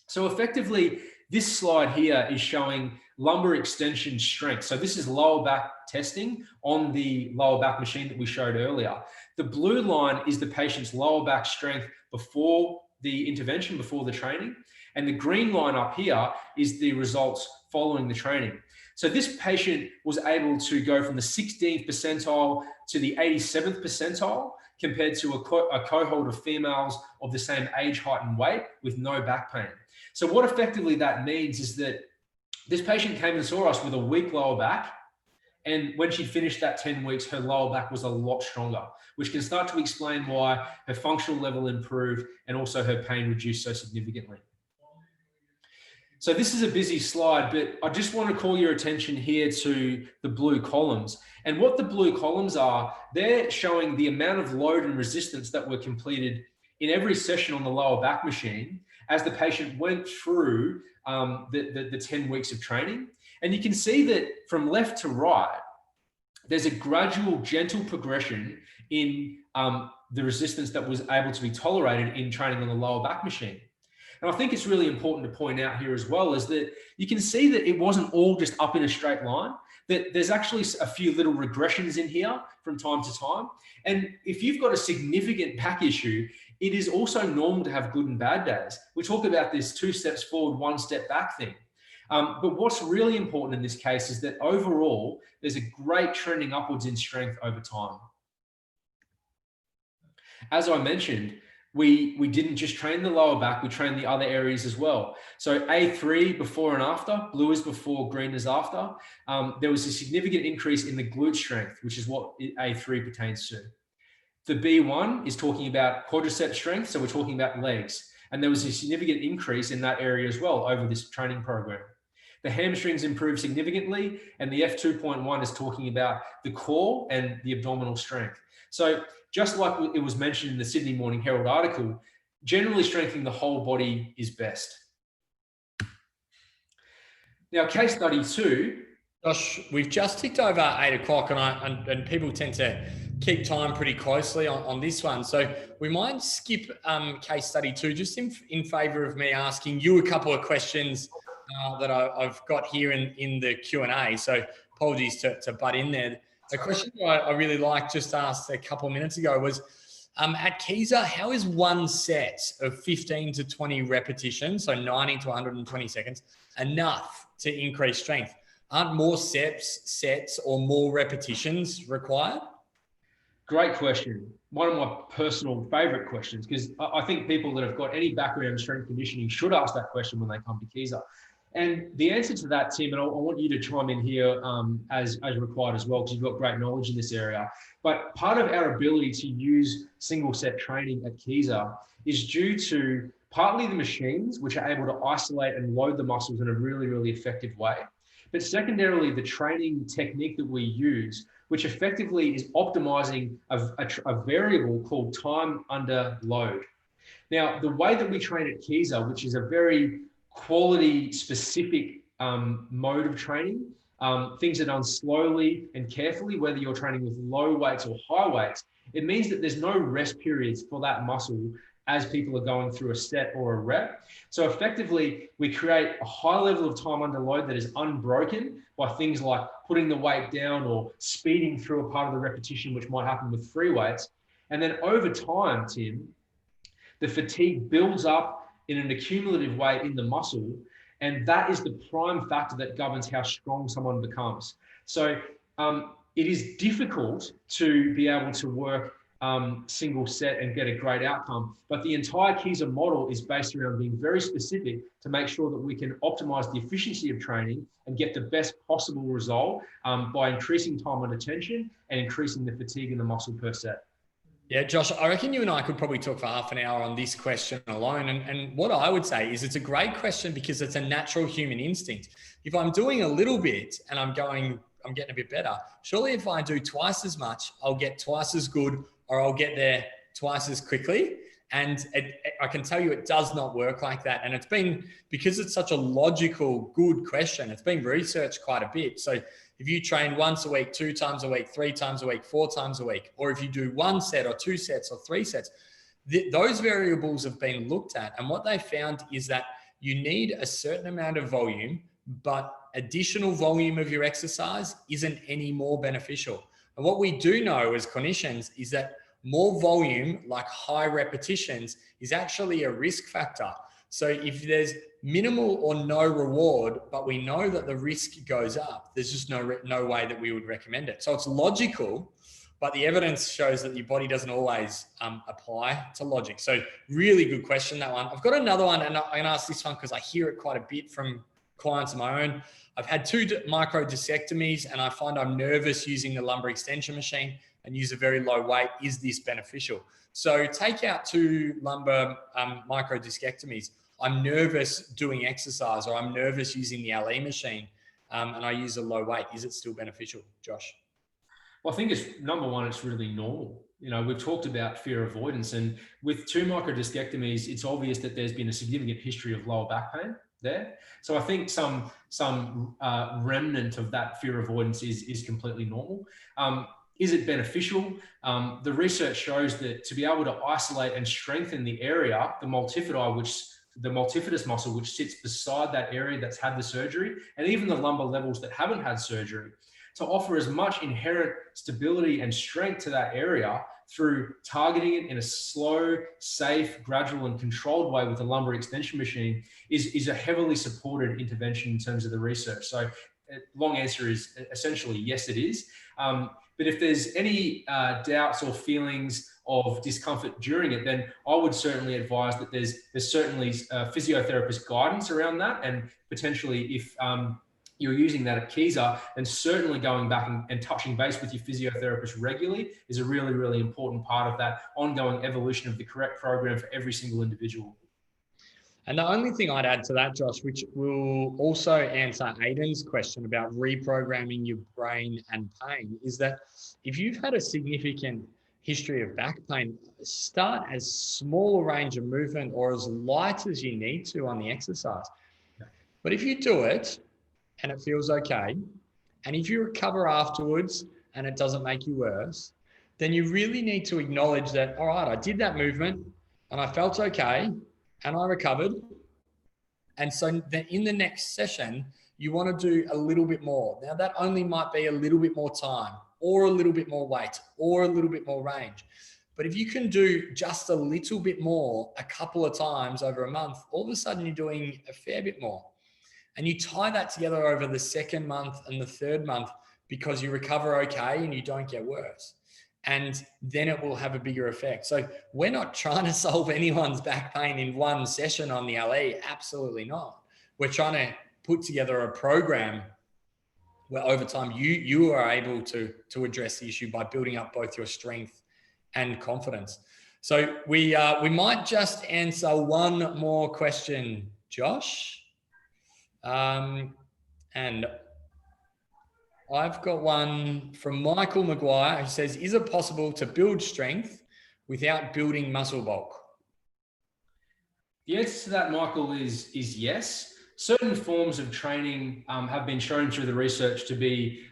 So effectively, this slide here is showing lumbar extension strength. So this is lower back testing on the lower back machine that we showed earlier. The blue line is the patient's lower back strength before the intervention, before the training. And the green line up here is the results following the training. So this patient was able to go from the 16th percentile to the 87th percentile compared to a cohort of females of the same age, height, and weight with no back pain. So what effectively that means is that this patient came and saw us with a weak lower back. And when she finished that 10 weeks, her lower back was a lot stronger, which can start to explain why her functional level improved and also her pain reduced so significantly. So this is a busy slide, but I just want to call your attention here to the blue columns. And what the blue columns are, they're showing the amount of load and resistance that were completed in every session on the lower back machine as the patient went through the 10 weeks of training. And you can see that from left to right, there's a gradual, gentle progression in the resistance that was able to be tolerated in training on the lower back machine. And I think it's really important to point out here as well is that you can see that it wasn't all just up in a straight line, that there's actually a few little regressions in here from time to time. And if you've got a significant back issue, it is also normal to have good and bad days. We talk about this 2 steps forward, 1 step back thing. But what's really important in this case is that overall, there's a great trending upwards in strength over time. As I mentioned, we didn't just train the lower back, we trained the other areas as well. So A3 before and after, blue is before, green is after. There was a significant increase in the glute strength, which is what A3 pertains to. The B1 is talking about quadricep strength, so we're talking about legs. And there was a significant increase in that area as well over this training program. The hamstrings improved significantly, and the F2.1 is talking about the core and the abdominal strength. So just like it was mentioned in the Sydney Morning Herald article, generally strengthening the whole body is best. Now, case study 2. Josh, we've just ticked over 8 o'clock and people tend to keep time pretty closely on this one. So we might skip case study 2 just in favor of me asking you a couple of questions that I've got here in the Q&A. So apologies to butt in there. A question I really liked, just asked a couple of minutes ago, was at Kieser, how is one set of 15 to 20 repetitions, so 90 to 120 seconds, enough to increase strength? Aren't more sets or more repetitions required? Great question. One of my personal favorite questions, because I think people that have got any background in strength conditioning should ask that question when they come to Kieser. And the answer to that, Tim, and I want you to chime in here as required as well, because you've got great knowledge in this area. But part of our ability to use single set training at Kieser is due to partly the machines, which are able to isolate and load the muscles in a really, really effective way. But secondarily, the training technique that we use, which effectively is optimizing a variable called time under load. Now, the way that we train at Kieser, which is a very quality specific mode of training, things are done slowly and carefully, whether you're training with low weights or high weights, it means that there's no rest periods for that muscle as people are going through a set or a rep. So effectively, we create a high level of time under load that is unbroken by things like putting the weight down or speeding through a part of the repetition, which might happen with free weights. And then over time, Tim, the fatigue builds up in an accumulative way in the muscle. And that is the prime factor that governs how strong someone becomes. So it is difficult to be able to work single set and get a great outcome. But the entire Kieser model is based around being very specific to make sure that we can optimize the efficiency of training and get the best possible result by increasing time under tension and increasing the fatigue in the muscle per set. Yeah, Josh, I reckon you and I could probably talk for half an hour on this question alone. And what I would say is it's a great question because it's a natural human instinct. If I'm doing a little bit and I'm getting a bit better, surely if I do twice as much, I'll get twice as good, or I'll get there twice as quickly. And I can tell you it does not work like that. And it's been, because it's such a logical, good question, it's been researched quite a bit. So if you train once a week, 2 times a week, 3 times a week, 4 times a week, or if you do 1 set or 2 sets or 3 sets, those variables have been looked at. And what they found is that you need a certain amount of volume, but additional volume of your exercise isn't any more beneficial. And what we do know as clinicians is that more volume, like high repetitions, is actually a risk factor. So if there's minimal or no reward, but we know that the risk goes up, there's just no way that we would recommend it. So it's logical, but the evidence shows that your body doesn't always apply to logic. So really good question, that one. I've got another one, and I'm going to ask this one because I hear it quite a bit from clients of my own. I've had 2 micro discectomies, and I find I'm nervous using the lumbar extension machine and use a very low weight. Is this beneficial? So take out 2 lumbar micro discectomies. I'm nervous doing exercise, or I'm nervous using the LE machine, and I use a low weight. Is it still beneficial, Josh? Well, I think it's number one, it's really normal. You know, we've talked about fear avoidance, and with 2 microdiscectomies, it's obvious that there's been a significant history of lower back pain there. So I think some remnant of that fear avoidance is completely normal. Is it beneficial? The research shows that to be able to isolate and strengthen the area, the multifidus muscle, which sits beside that area that's had the surgery, and even the lumbar levels that haven't had surgery, to offer as much inherent stability and strength to that area through targeting it in a slow, safe, gradual, and controlled way with a lumbar extension machine is a heavily supported intervention in terms of the research. So long answer is essentially yes, it is. But if there's any doubts or feelings of discomfort during it, then I would certainly advise that there's certainly physiotherapist guidance around that, and potentially if you're using that at Kieser, and certainly going back and touching base with your physiotherapist regularly is a really, really important part of that ongoing evolution of the correct program for every single individual. And the only thing I'd add to that, Josh, which will also answer Aiden's question about reprogramming your brain and pain, is that if you've had a significant history of back pain, start as small a range of movement or as light as you need to on the exercise. But if you do it and it feels okay, and if you recover afterwards and it doesn't make you worse, then you really need to acknowledge that, all right, I did that movement and I felt okay and I recovered. And so then in the next session, you want to do a little bit more. Now that only might be a little bit more time or a little bit more weight or a little bit more range. But if you can do just a little bit more a couple of times over a month, all of a sudden you're doing a fair bit more. And you tie that together over the second month and the third month because you recover okay and you don't get worse. And then it will have a bigger effect. So we're not trying to solve anyone's back pain in one session on the LE. Absolutely not. We're trying to put together a program where over time you are able to address the issue by building up both your strength and confidence. So we might just answer one more question, Josh. And I've got one from Michael Maguire who says, is it possible to build strength without building muscle bulk? The answer to that, Michael, is yes. Certain forms of training have been shown through the research to be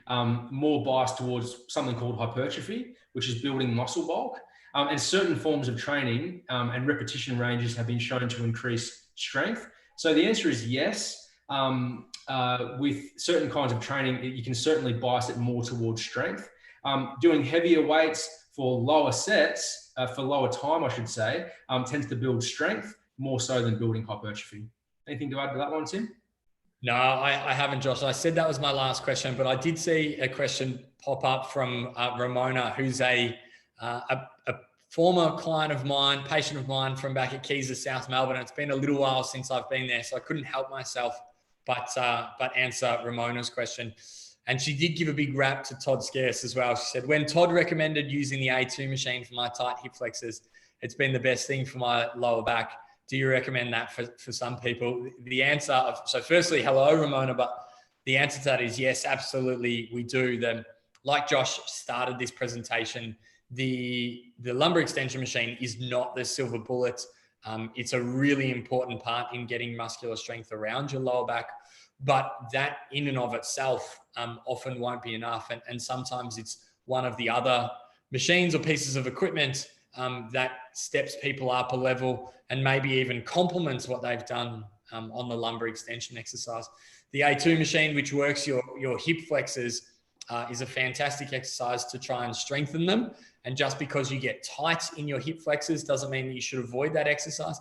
more biased towards something called hypertrophy, which is building muscle bulk. And certain forms of training and repetition ranges have been shown to increase strength. So the answer is yes. With certain kinds of training, you can certainly bias it more towards strength. Doing heavier weights for lower sets, for lower time, I should say, tends to build strength more so than building hypertrophy. Anything to add to that one, Tim? No, I haven't, Josh. I said that was my last question, but I did see a question pop up from Ramona, who's a former client of mine, patient of mine from back at Kieser, South Melbourne. It's been a little while since I've been there, so I couldn't help myself but answer Ramona's question. And she did give a big rap to Todd Scarce as well. She said, when Todd recommended using the A2 machine for my tight hip flexors, it's been the best thing for my lower back. Do you recommend that for some people? The answer, so firstly, hello, Ramona, but the answer to that is yes, absolutely, we do. Like Josh started this presentation, the lumbar extension machine is not the silver bullet. It's a really important part in getting muscular strength around your lower back, but that in and of itself often won't be enough. And sometimes it's one of the other machines or pieces of equipment that steps people up a level and maybe even complements what they've done on the lumbar extension exercise. The A2 machine, which works your hip flexors, is a fantastic exercise to try and strengthen them. And just because you get tight in your hip flexors doesn't mean that you should avoid that exercise.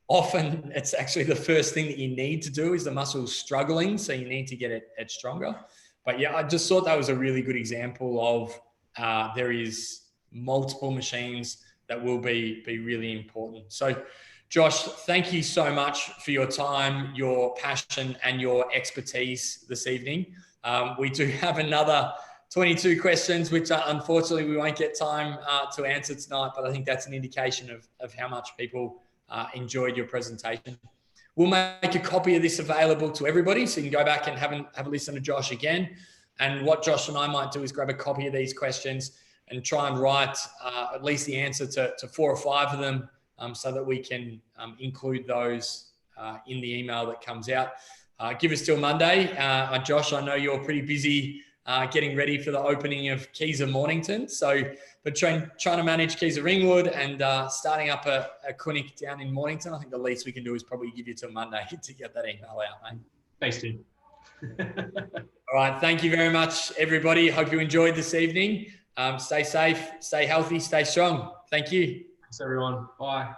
Often it's actually the first thing that you need to do is the muscle's struggling. So you need to get it stronger. But yeah, I just thought that was a really good example of there is multiple machines that will be really important. So Josh, thank you so much for your time, your passion and your expertise this evening. We do have another 22 questions, which unfortunately we won't get time to answer tonight, but I think that's an indication of how much people enjoyed your presentation. We'll make a copy of this available to everybody, so you can go back and have a listen to Josh again. And what Josh and I might do is grab a copy of these questions and try and write at least the answer to 4 or 5 of them so that we can include those in the email that comes out. Give us till Monday. Josh, I know you're pretty busy getting ready for the opening of Kieser Mornington. So, but trying to manage Kieser Ringwood and starting up a clinic down in Mornington, I think the least we can do is probably give you till Monday to get that email out, mate. Thanks, Tim. All right. Thank you very much, everybody. Hope you enjoyed this evening. Stay safe, stay healthy, stay strong. Thank you. Thanks, everyone. Bye.